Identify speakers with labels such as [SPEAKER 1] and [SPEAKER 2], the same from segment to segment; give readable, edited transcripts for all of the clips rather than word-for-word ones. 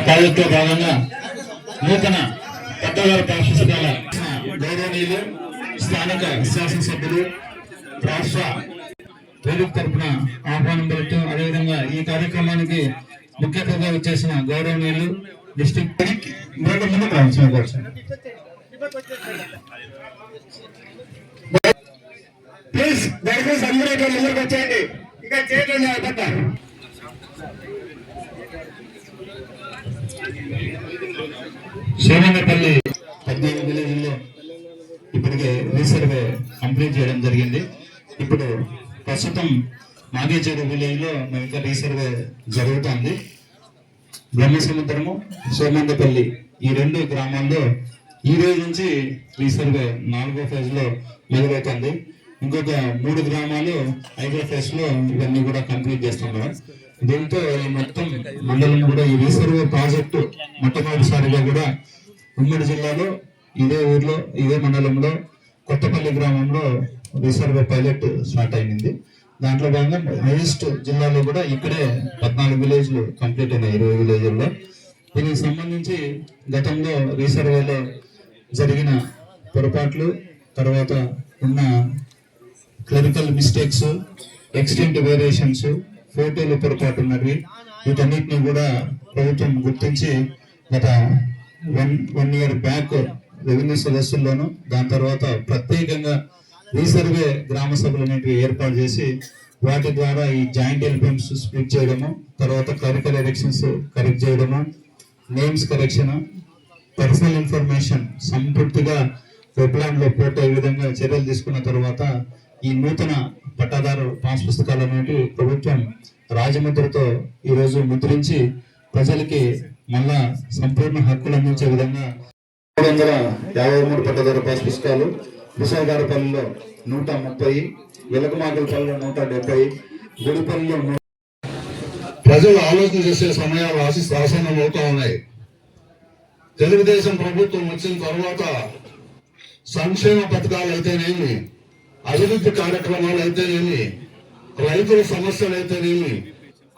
[SPEAKER 1] ప్రాజెక్టులో భాగంగా నూతన పట్టదారు పాఠశాల గౌరవనీయులు స్థానిక శాసనసభ్యులు రాష్ట్ర వేదిక తరఫున ఆహ్వానం పలుకుతూ అదేవిధంగా ఈ కార్యక్రమానికి ముఖ్య అతిథిగా వచ్చేసిన గౌరవనీయులు డిస్ట్రిక్ట్ ప్లీజ్ దయచేసి అందరూ ఇక్కడ ముందుకు వచ్చేయండి. ఇంకా చేయలేదు అయిపోతారు. సోమంగపల్లి 14 విలేజ్లో ఇప్పటికే రీసర్వే కంప్లీట్ చేయడం జరిగింది. ఇప్పుడు ప్రస్తుతం నాగేచేరు విలేజ్ లో ఇంకా రీసర్వే జరుగుతుంది. బ్రహ్మసముద్రము సోమంగపల్లి ఈ 2 గ్రామాల్లో ఈ రోజు నుంచి రీసర్వే 4వ ఫేజ్ లో మొదలవుతుంది. ఇంకొక 3 గ్రామాలు 5వ ఫేజ్ లో ఇవన్నీ కూడా కంప్లీట్ చేస్తున్నారు. దీంతో ఈ మొత్తం మండలం కూడా ఈ రీసర్వే ప్రాజెక్టు మొట్టమొదటిసారిగా కూడా ఉమ్మడి జిల్లాలో ఇదే ఊర్లో ఇదే మండలంలో కొత్తపల్లి గ్రామంలో రీసర్వే పైలట్ స్టార్ట్ అయింది. దాంట్లో భాగంగా ఈస్ట్ జిల్లాలో కూడా ఇక్కడే 14 విలేజ్లు కంప్లీట్ అయినాయి 20 విలేజ్ల్లో. దీనికి సంబంధించి గతంలో రీసర్వేలో జరిగిన పొరపాట్లు, తర్వాత ఉన్న క్లరికల్ మిస్టేక్స్, ఎక్స్టెంట్ వేరియేషన్స్, ఫోటోలు పొరపాటు ఉన్నవి, వీటన్నిటిని కూడా ప్రభుత్వం గుర్తించి గత వన్ ఇయర్ బ్యాక్ రెవెన్యూ సదస్సుల్లోనూ దాని తర్వాత ప్రత్యేకంగా రీసర్వే గ్రామ సభలు అనేటివి ఏర్పాటు చేసి వాటి ద్వారా ఈ జాయింట్ ఎలిమెంట్స్ స్ప్లిట్ చేయడము, తర్వాత క్లరికల్ ఎరెక్షన్స్ కరెక్ట్ చేయడము, నేమ్స్ కరెక్షన్, పర్సనల్ ఇన్ఫర్మేషన్ సంపూర్తిగా వెబ్లాండ్ లో పోటీ ఈ విధంగా చర్యలు తీసుకున్న తర్వాత ఈ నూతన పట్టాదారు పాస్ పుస్తకాలు అనేవి ప్రభుత్వం రాజముద్రతో ఈరోజు ముద్రించి ప్రజలకి మళ్ళా సంపూర్ణ హక్కులు అందించే విధంగా 353 పట్టాదారు పాస్ పుస్తకాలు, విశాఖపల్లిలో 130, వెలకమాకులపల్లిలో 170, గుడిపల్లిలో ప్రజలు ఆలోచన చేసే సమయాలు ఆసన్నం అవుతా ఉన్నాయి. తెలుగుదేశం ప్రభుత్వం వచ్చిన తర్వాత సంక్షేమ పథకాలు అయితేనేమి, అభివృద్ధి కార్యక్రమాలు అయితేనేమి, రైతుల సమస్యలు అయితేనేమి,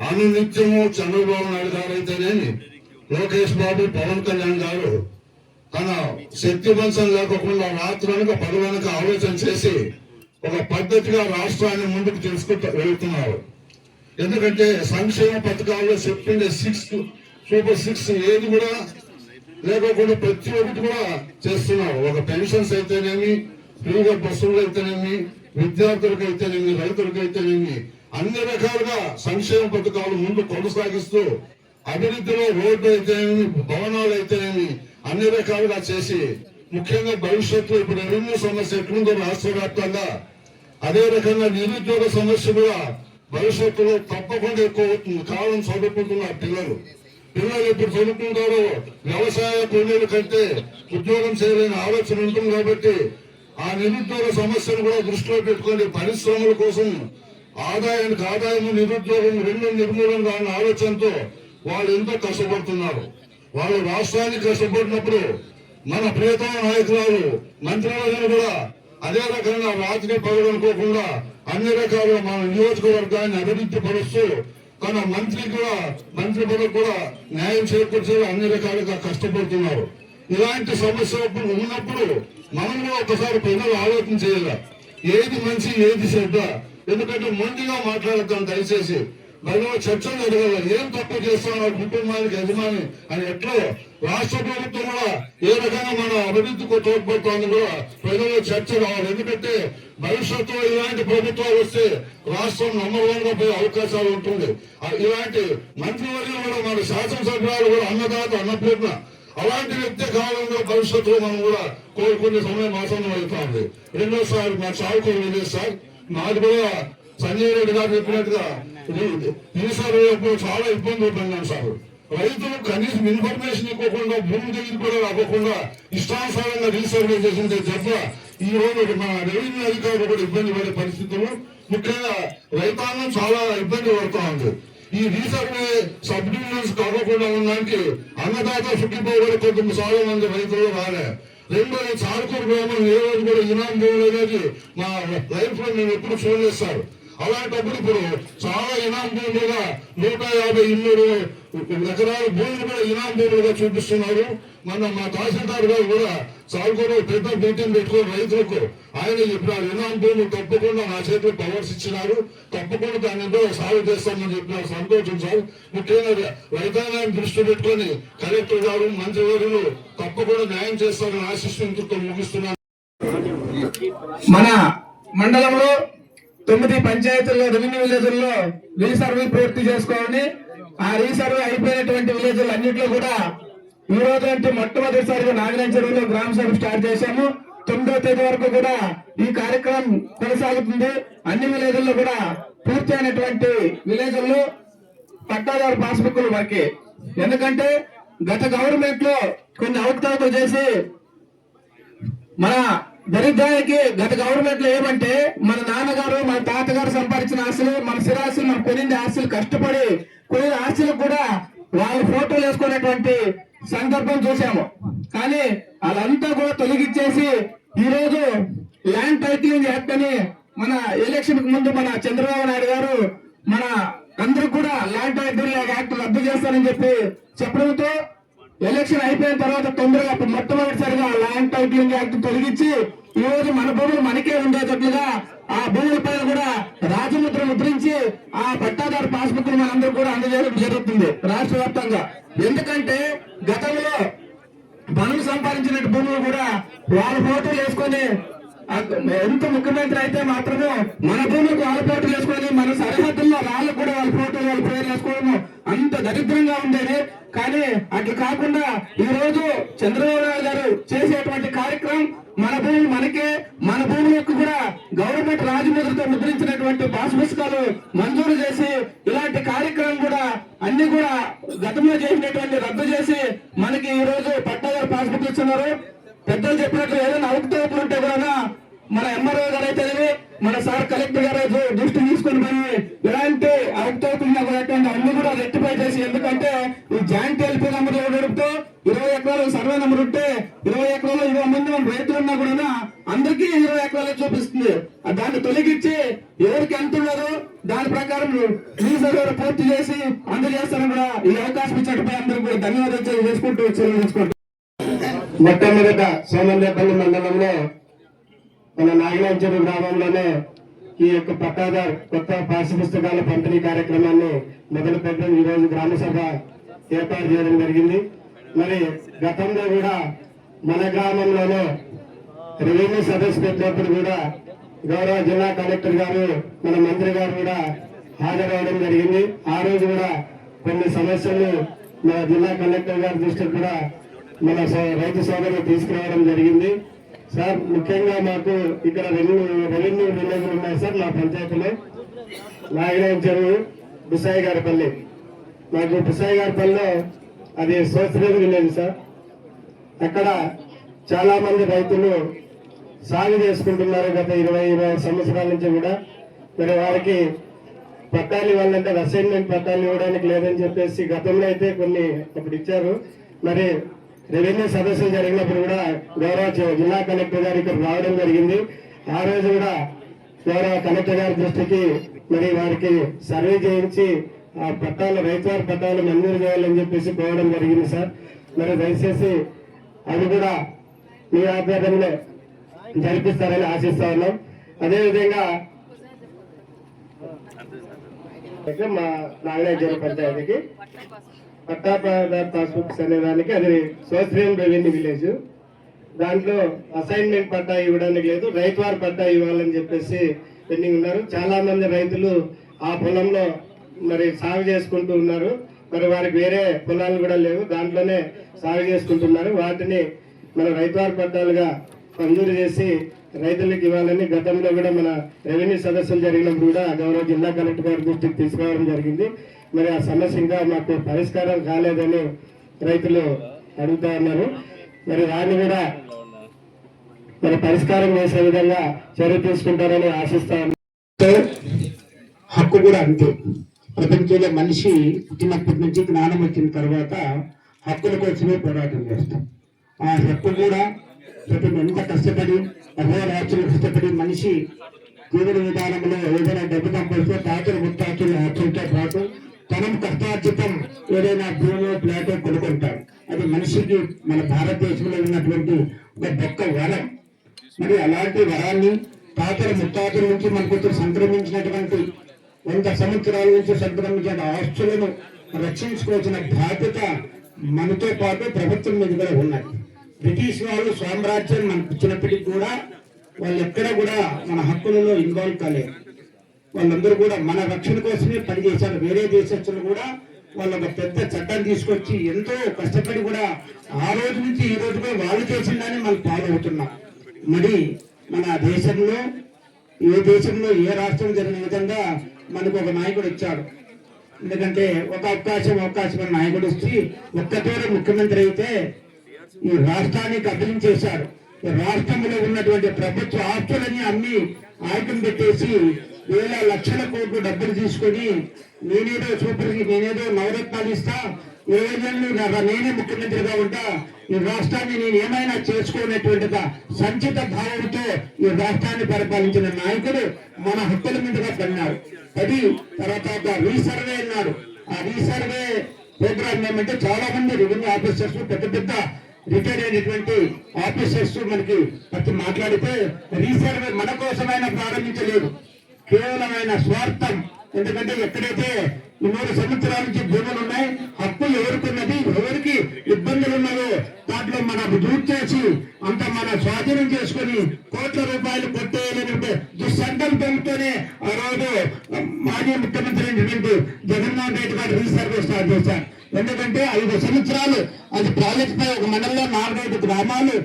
[SPEAKER 1] అనునిత్యము చంద్రబాబు నాయుడు గారు అయితేనేమి, లోకేష్ బాబు, పవన్ కళ్యాణ్ గారు తన శక్తి వంశం లేకుండా రాత్రులకు పరువనక ఆలోచన చేసి ఒక పద్ధతిగా రాష్ట్రాన్ని ముందుకు తీసుకుంటూ వెళ్తున్నారు. ఎందుకంటే సంక్షేమ పథకాల్లో చెప్పిండే 6 సూపర్ 6 ఏది కూడా లేకపోతే ప్రతి ఒక్కటి కూడా చేస్తున్నారు. ఒక పెన్షన్స్ అయితేనేమి, ఫ్రీగా బస్సులు అయితేనేమి, విద్యార్థులకు అయితేనేమి, రైతులకు అయితేనేమి, అన్ని రకాలుగా సంక్షేమ పథకాలు ముందు కొనసాగిస్తూ అభివృద్ధిలో రోడ్డు అయితేనేమి, భవనాలు అయితేనేమి అన్ని రకాలుగా చేసి ముఖ్యంగా భవిష్యత్తులో ఇప్పుడు రెవెన్యూ సమస్య ఎట్లుందో రాష్ట్ర వ్యాప్తంగా అదే రకంగా నిరుద్యోగ సమస్య కూడా భవిష్యత్తులో తప్పకుండా ఎక్కువ అవుతుంది. కాలం చదువుకుంటున్నారు పిల్లలు ఎప్పుడు చదువుకుంటారో వ్యవసాయ కూలీల కంటే ఉద్యోగం చేయలేని ఆలోచన ఉంటుంది. కాబట్టి ఆ నిరుద్యోగ సమస్యను కూడా దృష్టిలో పెట్టుకొని పరిశ్రమల కోసం ఆదాయానికి ఆదాయము, నిరుద్యోగం 2 నిర్మూలన కాని ఆలోచనతో వాళ్ళు ఎంతో కష్టపడుతున్నారు. వాళ్ళు రాష్ట్రానికి కష్టపడినప్పుడు మన ప్రియతమ నాయకురాలు మంత్రివర్గం కూడా అదే రకంగా రాత్రి పదవి అనుకోకుండా అన్ని రకాలుగా మన నియోజకవర్గాన్ని అభివృద్ధి పరుస్తూ తన మంత్రి పదవి కూడా న్యాయం చేకూర్చే అన్ని రకాలుగా కష్టపడుతున్నారు. ఇలాంటి సమస్య ఉన్నప్పుడు మనం కూడా ఒకసారి ప్రజలు ఆలోచన చేయాలి, ఏది మంచి ఏది చెడ్డ. ఎందుకంటే మొండిగా మాట్లాడతాం. దయచేసి మనలో చర్చలు జరగాలి. ఏం తప్పు చేస్తున్నారు కుటుంబానికి యజమాని అని ఎట్లో రాష్ట్ర ప్రభుత్వం కూడా ఏ రకంగా మన అభివృద్ధికి తోడ్పడుతోంది కూడా ప్రజల్లో చర్చ రావాలి. ఎందుకంటే భవిష్యత్తులో ఇలాంటి ప్రభుత్వాలు వస్తే రాష్ట్రం నంబర్ పోయే అవకాశాలు ఉంటుంది. ఇలాంటి మంత్రివర్గం కూడా మన శాసనసభ్యులు కూడా అన్నదాత అన్నపూర్ణ అలాంటి వ్యక్తి కాలంలో భవిష్యత్తులో మనం కూడా కోరుకునే సమయం ఆసన్నం అవుతుంది. రెండోసారి మా చావుకూరు విలేజ్ సార్, మాది కూడా సంజయ్ రెడ్డి గారు చెప్పినట్టుగా రీసర్వేప్పుడు చాలా ఇబ్బంది అవుతున్నాం సార్. రైతులు కనీసం ఇన్ఫర్మేషన్ ఇవ్వకుండా భూమి దగ్గర కూడా అవ్వకుండా ఇష్టానుసారంగా రీసర్వే చేసిందే తప్ప ఈ రోజు మన రెవెన్యూ అధికారులు కూడా ఇబ్బంది పడే పరిస్థితులు, ముఖ్యంగా రైతాంగం చాలా ఇబ్బంది పడుతూ ఉంది. ఈ రీసర్వే సబ్ డివిజన్స్ కాకుండా ఉండడానికి అన్నదాత చుట్టిపోయి కొంత చాలా మంది రైతులు రాలే. రెండోది చారుకూరు గ్రామం ఏ రోజు కూడా ఇనాం భూములు అనేది మా లైఫ్ లో మేము ఎప్పుడు చూడలేదు సార్.
[SPEAKER 2] అలాంటప్పుడు ఇప్పుడు చాలా ఇనాం భూములుగా 150 ఇళ్ళు ఎకరాల భూములు కూడా ఇనాం భూములుగా చూపిస్తున్నారు. మన మా తహసీల్దార్ గారు కూడా సాగుకూరు పెద్ద మీటింగ్ పెట్టుకుని రైతులకు ఆయన చెప్పినారు, ఇనాం భూములు తప్పకుండా నా చేతిలో పవర్స్ ఇచ్చినారు, తప్పకుండా దాన్ని కూడా సాగు చేస్తామని చెప్పినారు. సంతోషం సార్. ముఖ్యంగా రైతాంగాన్ని దృష్టి పెట్టుకొని కలెక్టర్ గారు మంత్రివర్యులు తప్పకుండా న్యాయం చేస్తారని ఆశిస్తూ ఇంతతో ముగిస్తున్నాను.
[SPEAKER 3] మన మండలంలో 9 పంచాయతీల్లో రెవెన్యూ విలేజ్ల్లో రీసర్వే పూర్తి చేసుకోవాలని, ఆ రీసర్వే అయిపోయినటువంటి విలేజ్లు అన్నింటిలో కూడా ఈ రోజు నుంచి మొట్టమొదటిసారిగా నాగరాజ చెరువులో గ్రామ సభ స్టార్ట్ చేశాము. 9వ తేదీ వరకు కూడా ఈ కార్యక్రమం కొనసాగుతుంది. అన్ని విలేజ్ల్లో కూడా పూర్తి అయినటువంటి విలేజ్ల్లో పట్టాదారు పాస్బుక్లు వరకే. ఎందుకంటే గత గవర్నమెంట్ లో కొన్ని అవకతవకలు చేసి మన దరిద్రానికి గత గవర్నమెంట్ లో ఏమంటే మన నాన్నగారు మన తాతగారు సంపాదించిన ఆస్తులు, మన స్థిరాస్తులు, మన కొనింది ఆస్తులు, కష్టపడి కొన్ని ఆస్తులకు కూడా వాళ్ళు ఫోటోలు వేసుకునేటువంటి సందర్భం చూసాము. కానీ వాళ్ళంతా కూడా తొలగించేసి ఈ రోజు ల్యాండ్ టైటిలింగ్ యాక్ట్ అని మన ఎలక్షన్ కు ముందు మన చంద్రబాబు నాయుడు గారు మన అందరూ కూడా ల్యాండ్ టైటిలింగ్ యాక్ట్ రద్దు చేస్తారని చెప్పడంతో ఎలక్షన్ అయిపోయిన తర్వాత తొందరగా మొట్టమొదటిసారిగా ల్యాండ్ టైటిలింగ్ యాక్ట్ తొలగించి ఈ రోజు మన భూములు మనకే ఉండేటట్లుగా ఆ భూముల పైన కూడా రాజముద్ర ముద్రించి ఆ పట్టాదారు పాస్బుక్ మనందరూ కూడా అందజేయడం జరుగుతుంది రాష్ట్ర వ్యాప్తంగా. ఎందుకంటే గతంలో మనం సంపాదించిన భూములు కూడా వాళ్ళ ఫోటోలు వేసుకొని ఎంత ముఖ్యమంత్రి అయితే మాత్రము మన భూములకు వాళ్ళ ఫోటోలు వేసుకొని మన సరిహద్దుల్లో వాళ్ళకు కూడా వాళ్ళ ఫోటోలు వాళ్ళ పేర్లు వేసుకోవడము అంత దరిద్రంగా ఉండేది. కానీ అట్లా కాకుండా ఈ రోజు చంద్రబాబు నాయుడు గారు చేసేటువంటి కార్యక్రమం మన భూములు మనకే, మన భూములకు కూడా గవర్నమెంట్ రాజముద్రతో ముద్రించినటువంటి పాస్ పుస్తకాలు మంజూరు చేసి ఇలాంటి కార్యక్రమం కూడా అన్ని కూడా గతంలో చేసినటువంటి రద్దు చేసి మనకి ఈ రోజు పట్టాదారు పాస్బుక్ ఇస్తున్నారు. పెద్దలు చెప్పినట్లు ఏదైనా అవకతవకలు ఉంటే కూడా మన ఎంఆర్ఓ గారు అయితే మన సార్ కలెక్టర్ గారు దృష్టి తీసుకుని పోయి ఇలాంటి అవకతవకలు కూడా అన్ని కూడా రెక్టిఫై చేసి, ఎందుకంటే ఈ జాయింట్ ఎల్పీ నెంబర్ నడుపుతూ 20 ఎకరాలు సర్వే నెంబర్ ఉంటే 20 ఎకరాలు 20 మంది మన రైతులు ఉన్నా కూడా అందరికీ 20 ఎకరాలు చూపిస్తుంది. దాన్ని తొలగించి ఎవరికి ఎంత ఉండదు దాని ప్రకారం రీసర్వే పూర్తి చేసి అందజేస్తారని కూడా ఈ అవకాశం ఇచ్చినట్టుపై అందరూ కూడా ధన్యవాదాలు చేసుకుంటూ
[SPEAKER 4] మొట్టమొదట సోమందేపల్లి మండలంలో మన నాగలాంచెరు గ్రామంలోనే ఈ యొక్క పట్టాదార్ కొత్త పాస్ పుస్తకాల పంపిణీ కార్యక్రమాన్ని మొదలు పెట్టడం ఈ రోజు గ్రామ సభ ఏర్పాటు చేయడం జరిగింది. మరి గతంలో కూడా మన గ్రామంలోనే రెవెన్యూ సదస్సు పెట్టినప్పుడు కూడా గౌరవ జిల్లా కలెక్టర్ గారు మన మంత్రి గారు కూడా హాజరవడం జరిగింది. ఆ రోజు కూడా కొన్ని సమస్యలు మన జిల్లా కలెక్టర్ గారి దృష్టికి కూడా మన రైతు సోదరులు తీసుకురావడం జరిగింది. సార్ ముఖ్యంగా మాకు ఇక్కడ రెవెన్యూ విలేజ్లు ఉన్నాయి సార్ మా పంచాయతీలో. నాగరాజ చెరువు, బుసాయి గారిపల్లి. మాకు బుసాయి గారిపల్లిలో అది సోషల్ విలేజ్ సార్. అక్కడ చాలా మంది రైతులు సాగు చేసుకుంటున్నారు గత 20 సంవత్సరాల నుంచి కూడా. మరి వారికి పట్టాలు ఇవ్వాలంటే అసైన్మెంట్ పట్టాలు ఇవ్వడానికి లేదని చెప్పేసి గతంలో అయితే కొన్ని అప్పుడు ఇచ్చారు. మరి రెవెన్యూ సదస్సులు జరిగినప్పుడు కూడా గౌరవ జిల్లా కలెక్టర్ గారు ఇక్కడ రావడం జరిగింది. ఆ రోజు కూడా గౌరవ కలెక్టర్ గారి దృష్టికి మరి వారికి సర్వే చేయించి ఆ పట్టాలు రైతువారి పట్టాలు మంజూరు చేయాలని చెప్పేసి పోవడం జరిగింది సార్. మరి దయచేసి అది కూడా మీ ఆధ్వర్యంలో జరిపిస్తారని ఆశిస్తా ఉన్నాం. అదేవిధంగా మా నాగరాజ పంచాయతీకి పట్టాదారు పాస్బుక్స్ అనే దానికి అది సోషల్ రెవెన్యూ విలేజ్. దాంట్లో అసైన్మెంట్ పట్టా ఇవ్వడానికి లేదు, రైతువారి పట్టా ఇవ్వాలని చెప్పేసి పెండింగ్ ఉన్నారు. చాలా మంది రైతులు ఆ పొలంలో మరి సాగు చేసుకుంటూ ఉన్నారు. మరి వారికి వేరే పొలాలు కూడా లేవు, దాంట్లోనే సాగు చేసుకుంటున్నారు. వాటిని మన రైతువారి పట్టాలుగా మంజూరు చేసి రైతులకు ఇవ్వాలని గతంలో కూడా మన రెవెన్యూ సదస్సులు జరిగినప్పుడు కూడా గౌరవ జిల్లా కలెక్టర్ గారి దృష్టికి తీసుకురావడం జరిగింది. మరి ఆ సమస్య ఇంకా మాకు పరిష్కారం కాలేదని రైతులు అడుగుతా ఉన్నారు. మరి దాన్ని కూడా మరి పరిష్కారం చేసే విధంగా చర్య తీసుకుంటారని ఆశిస్తా ఉన్నాం.
[SPEAKER 5] హక్కు కూడా అంతే. ప్రపంచంలో మనిషి పుట్టినప్పటి నుంచి జ్ఞానం వచ్చిన తర్వాత హక్కుల కోసమే పోరాటం చేస్తాం. ఆ హక్కు కూడా ఎంత కష్టపడి అహోరాత్రులు కష్టపడి మనిషి జీవన విధానంలో ఏదైనా డబ్బు సంపాదిస్తే తాతలు ముత్తాతలు హక్కులతో పాటు తనం కష్టార్జితం ఏదైనా భూమో ప్లాటో కొనుక్కుంటారు. అది మనిషికి మన భారతదేశంలో ఉన్నటువంటి ఒక గొప్ప వరం. మరి అలాంటి వరాన్ని తాతల ముత్తాతల నుంచి మనకు సంక్రమించినటువంటి 100 సంవత్సరాల నుంచి సంక్రమించిన ఆస్తులను రక్షించుకోవాల్సిన బాధ్యత మనతో పాటు ప్రభుత్వం మీద కూడా ఉన్నది. బ్రిటిష్ వాళ్ళు సామ్రాజ్యం మనకు ఇచ్చినప్పటికీ కూడా వాళ్ళు ఎక్కడ కూడా మన హక్కులలో ఇన్వాల్వ్ కాలేదు. వాళ్ళందరూ కూడా మన రక్షణ కోసమే పనిచేశారు. వేరే దేశస్తులు కూడా వాళ్ళు ఒక పెద్ద చట్టాన్ని తీసుకొచ్చి ఎంతో కష్టపడి కూడా ఆ రోజు నుంచి ఈ రోజు కూడా వాళ్ళు చేసిందని మనం ఫాలో అవుతున్నాం. మరి మన దేశంలో ఏ రాష్ట్రం జరిగిన విధంగా మనకు ఒక నాయకుడు ఇచ్చాడు. ఎందుకంటే ఒక అవకాశం నాయకుడు ఇచ్చి ఒక్కతోనే ముఖ్యమంత్రి అయితే ఈ రాష్ట్రాన్ని కబలించేశాడు. రాష్ట్రంలో ఉన్నటువంటి ప్రభుత్వ ఆస్తులని అమ్మి ఆయుధం పెట్టేసి వేల లక్షల కోట్లు డబ్బులు తీసుకొని నేనేదో నవరత్నాలు ఇస్తా, 20 ఏళ్ళు నేనే ముఖ్యమంత్రిగా ఉంటా, ఈ రాష్ట్రాన్ని నేను ఏమైనా చేసుకోనటువంటి సంచిత భావంతో ఈ రాష్ట్రాన్ని పరిపాలించిన నాయకుడు మన హక్కుల మీదుగా పడినాడు. తర్వాత రీసర్వే అన్నాడు. ఆ రీసర్వే ప్రోగ్రామ్ ఏమంటే చాలా మంది రెవెన్యూ ఆఫీసర్స్ పెద్ద రిటైర్ అయినటువంటి ఆఫీసర్స్ మనకి మాట్లాడితే రీసర్వే మన కోసమైనా ప్రారంభించలేదు, కేవలమైన స్వార్థం. ఎందుకంటే ఎక్కడైతే 3 సంవత్సరాల నుంచి భూములు ఉన్నాయి, హక్కు ఎవరికున్నది, ఎవరికి ఇబ్బందులు ఉన్నాయో దాంట్లో మనం దూర్ చేసి అంత మన స్వాధీనం చేసుకుని కోట్ల రూపాయలు కొట్టేయాలనే దుస్సంకల్పంతోనే ఆ రోజు మాజీ ముఖ్యమంత్రి అయినటువంటి జగన్మోహన్ రెడ్డి గారు రీసర్వే స్టార్ట్ చేశారు. ఎందుకంటే 5 సంవత్సరాలు అది ప్రాజెక్ట్ పై ఒక మండలంలో 4-5 గ్రామాలు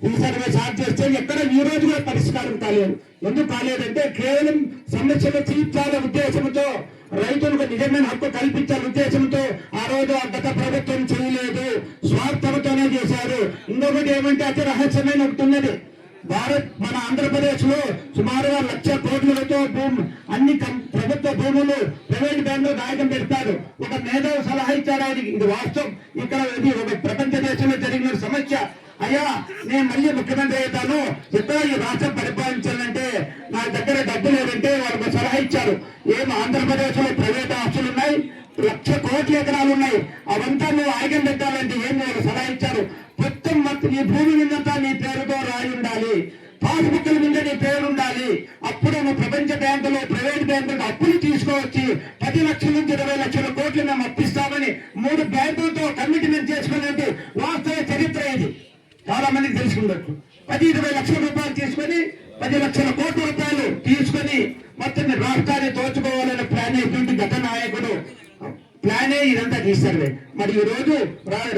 [SPEAKER 5] రీసర్వే స్టార్ట్ చేస్తే ఎక్కడ ఈ రోజు కూడా పరిష్కారం కాలేదు. ఎందుకు కాలేదంటే కేవలం సమస్యలు తీర్చాలనే ఉద్దేశంతో, రైతులకు నిజమైన హక్కు కల్పించాలనే ఉద్దేశంతో ఆ రోజు గత ప్రభుత్వం చేయలేదు, స్వార్థంతోనే చేశారు. ఇంకొకటి ఏమంటే అతి రహస్యమైన ఒకటి ఉన్నది. మన ఆంధ్రప్రదేశ్ లో సుమారుగా 1,00,000 కోట్లతో అన్ని ప్రభుత్వ భూములు ప్రైవేట్ బ్యాంకులు నాయకం పెడతారు. ఒక మేధావి సలహా ఇచ్చారు ఆయనకి. ఇది వాస్తవం. ఇక్కడ ఇది ఒక ప్రపంచ దేశంలో జరిగిన సమస్య. అయ్యా, నేను మళ్ళీ ముఖ్యమంత్రి అవుతాను, ఎక్కడ ఈ రాష్ట్రం పరిపాలించాలంటే నా దగ్గర డబ్బు లేదంటే వాళ్ళకు సలహా ఇచ్చారు. ఆంధ్రప్రదేశ్ లో ప్రైవేట్ ఆస్తులు ఉన్నాయి, 1,00,000 కోట్ల ఎకరాలు ఉన్నాయి, అవంతా నువ్వు ఆయుధం పెట్టాలంటే ఏం వాళ్ళు సలహా ఇచ్చారు. మొత్తం ఈ భూమి మీదంతా నీ పేరుతో రాయి ఉండాలి, పాస్బుక్ల మీద నీ పేరు ఉండాలి. అప్పుడు నువ్వు ప్రపంచ బ్యాంకులు ప్రైవేట్ బ్యాంకులకు అప్పులు తీసుకువచ్చి 10 లక్షల నుంచి 20 లక్షల కోట్లు మేము అప్పిస్తామని 3 బ్యాంకులతో కమిట్మెంట్ చేసుకునేది వాస్తవ చరిత్ర. ఇది చాలా మందికి తెలుసుకున్నట్టు 10-20 లక్షల రూపాయలు తీసుకొని 10 లక్షల కోట్ల రూపాయలు తీసుకొని మొత్తం రాష్ట్రాన్ని దోచుకోవాలనే ప్లాన్ అయిపోయింది గత నాయకుడు ప్లానే ఇదంతా తీశారు. మరి ఈ రోజు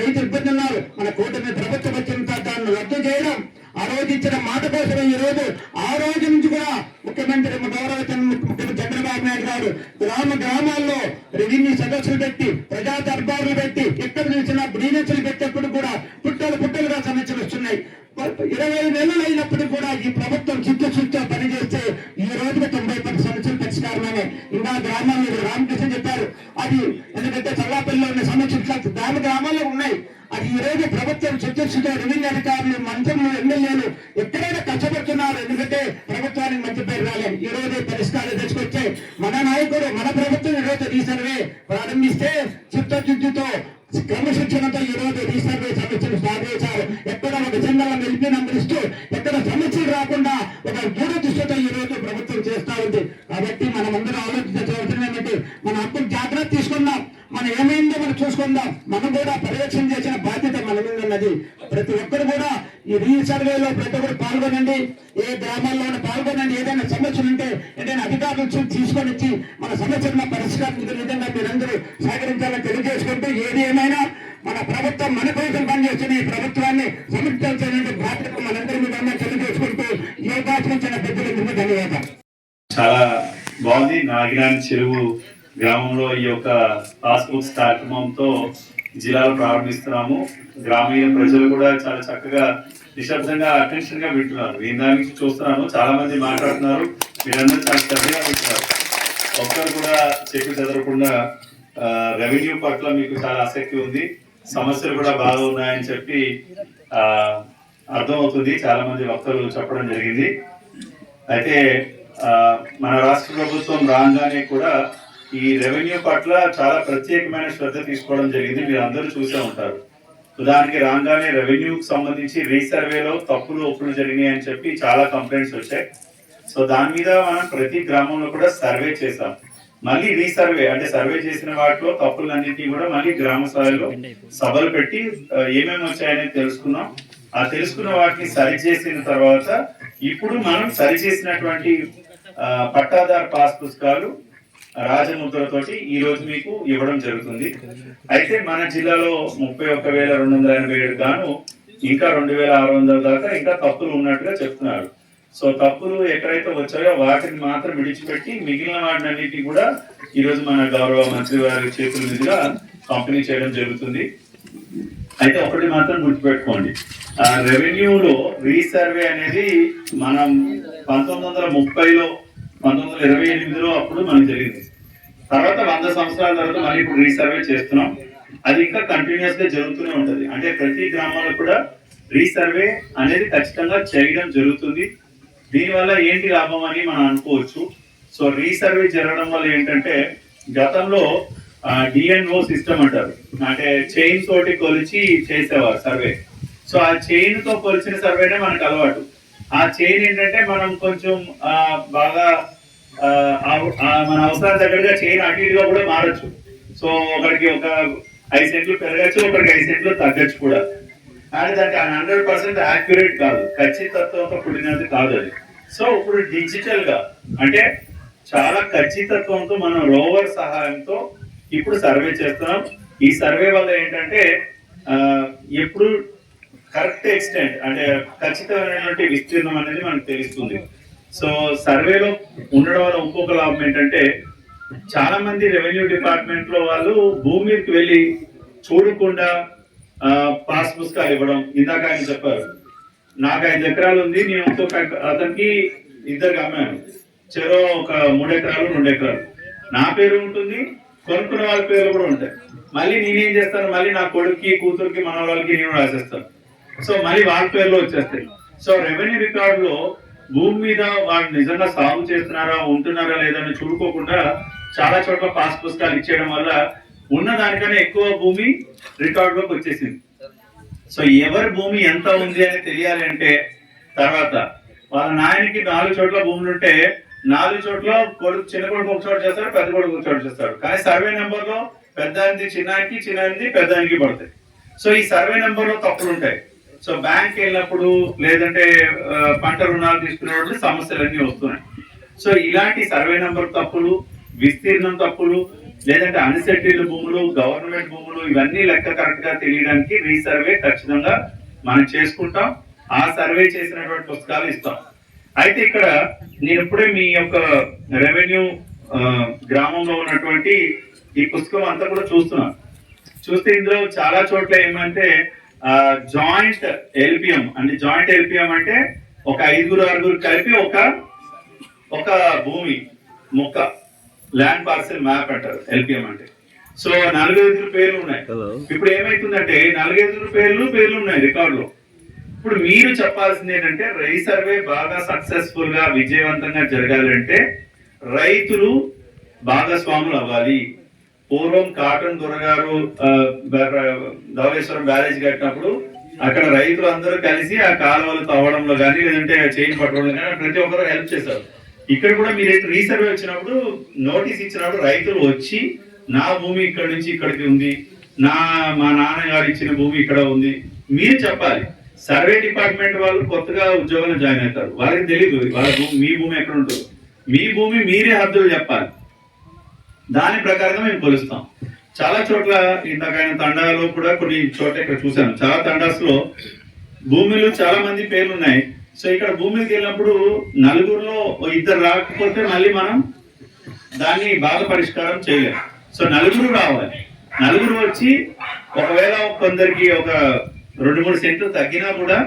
[SPEAKER 5] రైతు ఇబ్బంది ఉన్నారు. మన కూటమి ప్రభుత్వం వచ్చిన దాన్ని రద్దు చేయడం, ఆ రోజు ఇచ్చిన మాట కోసమే ఈ రోజు ఆ రోజు నుంచి కూడా ముఖ్యమంత్రి ముఖ్యమంత్రి చంద్రబాబు నాయుడు గారు గ్రామాల్లో రెవెన్యూ సదస్సులు పెట్టి, ప్రజా దర్బార్లు పెట్టి, ఎక్కడ చూసినా గ్రీనెస్లు పెట్టేప్పుడు కూడా పుట్టలుగా సమస్యలు వస్తున్నాయి. 20 నెలలు అయినప్పటికీ కూడా ఈ ప్రభుత్వం చిత్తశుద్ధితో పనిచేస్తే ఈ రోజుకి 90% సమస్యలు పరిష్కారమే. ఇంకా గ్రామాల్లో రామకృష్ణ చెప్పారు, అది ఎందుకంటే చల్లాపల్లిలో ఉన్న సమస్యలు గ్రామాల్లో ఉన్నాయి. అది ఈ రోజు ప్రభుత్వం చిత్తశుద్ధితో రెవెన్యూ అధికారులు, మంత్రులు, ఎమ్మెల్యేలు ఎక్కడైనా కష్టపడుతున్నారు. ఎందుకంటే ప్రభుత్వానికి మంచి పేరు రాలేదు. ఈ రోజు పరిష్కారం తెచ్చుకొచ్చే మన నాయకుడు, మన ప్రభుత్వం ఈ రోజు రీసర్వే ప్రారంభిస్తే చిత్తశుద్ధితో క్రమశిక్షణతో ఈ రోజు రీసర్వే సమస్యలు స్టార్ట్ చేశారు. ఎక్కడ ఒక జెండాల నిలిపి నంబరిస్తూ ఎక్కడ సమస్యలు రాకుండా ఒక దూరదృష్టితో ఈ రోజు ప్రభుత్వం చేస్తా ఉంది. కాబట్టి మనం అందరూ ఆలోచించవలసిన ఏమిటి, మన హక్కులు జాగ్రత్త తీసుకుందాం, మనం ఏమైందో మనం చూసుకుందాం. మనం కూడా పర్యవేక్షణ చేసిన బాధ్యత మన మీద ఉన్నది. ప్రతి ఒక్కరు కూడా ఈ రీసర్వేలో ప్రతి ఒక్కరు పాల్గొనండి, ఏ గ్రామాల్లోనే పాల్గొనండి. ఏదైనా సమస్యలు ఉంటే ఏదైనా అధికారులు తీసుకొని వచ్చి మన సమస్యలను పరిష్కరించిన విధంగా మీరందరూ సహకరించాలని తెలియజేసుకుంటూ, ఏది ఏమైనా మన ప్రభుత్వం మన కోసం పనిచేస్తున్న ఈ ప్రభుత్వాన్ని సమర్థించాలనే బాధ్యత మనందరి మీద తెలియజేసుకుంటూ ఈ అవకాశం ఇచ్చిన పెద్దలందరికీ ధన్యవాదాలు.
[SPEAKER 6] చాలా బాగుంది. నాగిరాని చెరువు గ్రామంలో ఈ యొక్క పాస్బుక్స్ కార్యక్రమంతో జిల్లాలో ప్రారంభిస్తున్నాము. గ్రామీణ ప్రజలు కూడా చాలా చక్కగా నిశ్శబ్దంగా అటెన్షన్ గా వింటున్నారు. నేను దాని నుంచి చూస్తున్నాను, చాలా మంది మాట్లాడుతున్నారు, మీరందరూ చాలా శ్రద్ధగా వింటున్నారు. ఒక్కరు కూడా చెప్పి చదవకుండా రెవెన్యూ పట్ల మీకు చాలా ఆసక్తి ఉంది, సమస్యలు కూడా బాగా ఉన్నాయని చెప్పి అర్థమవుతుంది. చాలా మంది వక్తలు చెప్పడం జరిగింది. అయితే మన రాష్ట్ర ప్రభుత్వం రాగానే కూడా ఈ రెవెన్యూ పట్ల చాలా ప్రత్యేకమైన శ్రద్ధ తీసుకోవడం జరిగింది. మీరు అందరూ చూసే ఉంటారు. ఉదాహరణకి రాగానే రెవెన్యూకి సంబంధించి రీసర్వేలో తప్పులు ఒప్పులు జరిగినాయి అని చెప్పి చాలా కంప్లైంట్స్ వచ్చాయి. సో దాని మీద మనం ప్రతి గ్రామంలో కూడా సర్వే చేసాం. మళ్ళీ రీసర్వే అంటే సర్వే చేసిన వాటిలో తప్పులన్నింటినీ కూడా మళ్ళీ గ్రామ స్థాయిలో సభలు పెట్టి ఏమేమి వచ్చాయనేది తెలుసుకున్నాం. ఆ తెలుసుకున్న వాటిని సరిచేసిన తర్వాత ఇప్పుడు మనం సరిచేసినటువంటి పట్టాదారు పాస్ పుస్తకాలు రాజముద్రతోటి ఈ రోజు మీకు ఇవ్వడం జరుగుతుంది. అయితే మన జిల్లాలో 31,287 గాను ఇంకా 2,600 దాకా ఇంకా తప్పులు ఉన్నట్టుగా చెప్తున్నారు. సో తప్పులు ఎక్కడైతే వచ్చాయో వాటిని మాత్రం విడిచిపెట్టి మిగిలిన వాటినన్నిటి కూడా ఈ రోజు మన గౌరవ మంత్రి వారి చేతుల మీదుగా పంపిణీ చేయడం జరుగుతుంది. అయితే ఒకటి మాత్రం గుర్తుపెట్టుకోండి, రెవెన్యూలో రీసర్వే అనేది మనం 1930లో 1928లో అప్పుడు మనకు జరిగింది. తర్వాత 100 సంవత్సరాల తర్వాత మళ్ళీ ఇప్పుడు రీసర్వే చేస్తున్నాం. అది ఇంకా కంటిన్యూస్ గా జరుగుతూనే ఉంటది. అంటే ప్రతి గ్రామంలో కూడా రీసర్వే అనేది ఖచ్చితంగా చేయడం జరుగుతుంది. దీనివల్ల ఏంటి లాభం అని మనం అనుకోవచ్చు. సో రీసర్వే జరగడం వల్ల ఏంటంటే గతంలో డిఎన్ఓ సిస్టమ్ అంటారు, అంటే చైన్ తోటి కొలిచి చేసేవారు సర్వే. సో ఆ చైన్ తో కొలిచిన సర్వేనే మనకు అలవాటు. ఆ చైన్ ఏంటంటే మనం కొంచెం బాగా మన అవసరాల దగ్గరగా చైన్ అటు ఇటుగా కూడా మారచ్చు. సో ఒకరికి ఒక 5 సెంట్లు పెరగచ్చు, ఒకరికి 5 సెంట్లు తగ్గచ్చు కూడా. కానీ దానికి 100% యాక్యురేట్ కాదు, ఖచ్చితత్వంతో కూడినది కాదు అది. సో ఇప్పుడు డిజిటల్ గా అంటే చాలా ఖచ్చితత్వంతో మనం రోవర్ సహాయంతో ఇప్పుడు సర్వే చేస్తున్నాం. ఈ సర్వే వల్ల ఏంటంటే ఎప్పుడు కరెక్ట్ ఎక్స్టెంట్ అంటే ఖచ్చితమైనటువంటి విస్తీర్ణం అనేది మనకు తెలుస్తుంది. సో సర్వేలో ఉండడం వల్ల ఇంకొక లాభం ఏంటంటే చాలా మంది రెవెన్యూ డిపార్ట్మెంట్ లో వాళ్ళు భూమికి వెళ్ళి చూడకుండా పాస్ పుస్తకాలు ఇవ్వడం. ఇందాక ఆయన చెప్పారు, నాకు 5 ఎకరాలు ఉంది, నేను ఇంకొక అతనికి 2 అమ్మాను, చెరో ఒక 3 ఎకరాలు 2 ఎకరాలు నా పేరు ఉంటుంది, కొనుక్కున్న వాళ్ళ పేర్లు కూడా ఉంటాయి. మళ్ళీ నేనేం చేస్తాను, మళ్ళీ నా కొడుక్కి కూతురికి మనవాళ్ళకి నేను రాసేస్తాను. సో మళ్ళీ వాళ్ళ పేర్లు వచ్చేస్తాయి. సో రెవెన్యూ రికార్డులో భూమి మీద వాళ్ళు నిజంగా సాగు చేస్తున్నారా ఉంటున్నారా లేదని చూడుకోకుండా చాలా చోట్ల పాస్ పుస్తకాలు ఇచ్చేయడం వల్ల ఉన్న దానికన్నా ఎక్కువ భూమి రికార్డులోకి వచ్చేసింది. సో ఎవరి భూమి ఎంత ఉంది అని తెలియాలి అంటే తర్వాత వాళ్ళ నాయనకి 4 చోట్ల భూములు ఉంటే 4 చోట్ల చిన్న కొడుకు ఒక చోట చేస్తాడు, పెద్ద కొడుకు ఒక చోట చేస్తాడు. కానీ సర్వే నెంబర్ లో పెద్దానికి చిన్నానికి, చిన్నానికి పెద్దానికి పడతాయి. సో ఈ సర్వే నెంబర్ లో తప్పులు ఉంటాయి. సో బ్యాంక్ వెళ్ళినప్పుడు లేదంటే పంట రుణాలు తీసుకునేటప్పుడు సమస్యలన్నీ వస్తున్నాయి. సో ఇలాంటి సర్వే నెంబర్ తప్పులు, విస్తీర్ణం తప్పులు, లేదంటే అన్సెటిల్డ్ భూములు, గవర్నమెంట్ భూములు, ఇవన్నీ లెక్క కరెక్ట్ గా తెలియడానికి రీసర్వే ఖచ్చితంగా మనం చేసుకుంటాం. ఆ సర్వే చేసినటువంటి పుస్తకాలు ఇస్తాం. అయితే ఇక్కడ నేను ఇప్పుడే మీ యొక్క రెవెన్యూ గ్రామంలో ఉన్నటువంటి ఈ పుస్తకం అంతా కూడా చూస్తున్నాను. చూస్తే ఇందులో చాలా చోట్ల ఏమంటే జాయింట్ ఎల్పిఎం అంటే జాయింట్ ఎల్పిఎం అంటే ఒక 5-6 కలిపి ఒక భూమి మొక్క ల్యాండ్ పార్సెల్ మ్యాప్ అంటారు ఎల్పిఎం అంటే. సో 4-5 పేర్లు ఉన్నాయి. ఇప్పుడు ఏమైతుందంటే 4-5 పేర్లు ఉన్నాయి రికార్డులో. ఇప్పుడు మీరు చెప్పాల్సింది ఏంటంటే రీసర్వే బాగా సక్సెస్ఫుల్ గా విజయవంతంగా జరగాలంటే రైతులు భాగస్వాములు అవ్వాలి. పూర్వం కాటన్ దొరగారు ధవళేశ్వరం బ్యారేజ్ కట్టినప్పుడు అక్కడ రైతులు అందరూ కలిసి ఆ కాలువలు తవ్వడంలో కానీ లేదంటే చైన్ పట్టడంలో కానీ ప్రతి ఒక్కరు హెల్ప్ చేశారు. ఇక్కడ కూడా మీరు రీసర్వే వచ్చినప్పుడు నోటీస్ ఇచ్చినప్పుడు రైతులు వచ్చి నా భూమి ఇక్కడ నుంచి ఇక్కడికి ఉంది, మా నాన్నగారు ఇచ్చిన భూమి ఇక్కడ ఉంది మీరు చెప్పాలి. సర్వే డిపార్ట్మెంట్ వాళ్ళు కొత్తగా ఉద్యోగంలో జాయిన్ అవుతారు, వాళ్ళకి తెలియదు వాళ్ళ మీ భూమి ఎక్కడ ఉంటుందో. మీ భూమి మీరే హద్దులు చెప్పాలి, దాని ప్రకారంగా మేము కొలుస్తాం. చాలా చోట్ల ఇంతకైన తండాలో కూడా కొన్ని చోట్ల ఇక్కడ చూసాను, చాలా తండాస్ లో భూములు చాలా మంది పేర్లు ఉన్నాయి. సో ఇక్కడ భూమికి వెళ్ళినప్పుడు 4గురిలో 2 రాకపోతే మళ్ళీ మనం దాన్ని బాగా పరిష్కారం చేయలేము. సో 4 రావాలి. 4 వచ్చి ఒకవేళ కొందరికి ఒక 2-3 సెంట్లు తగ్గినా కూడా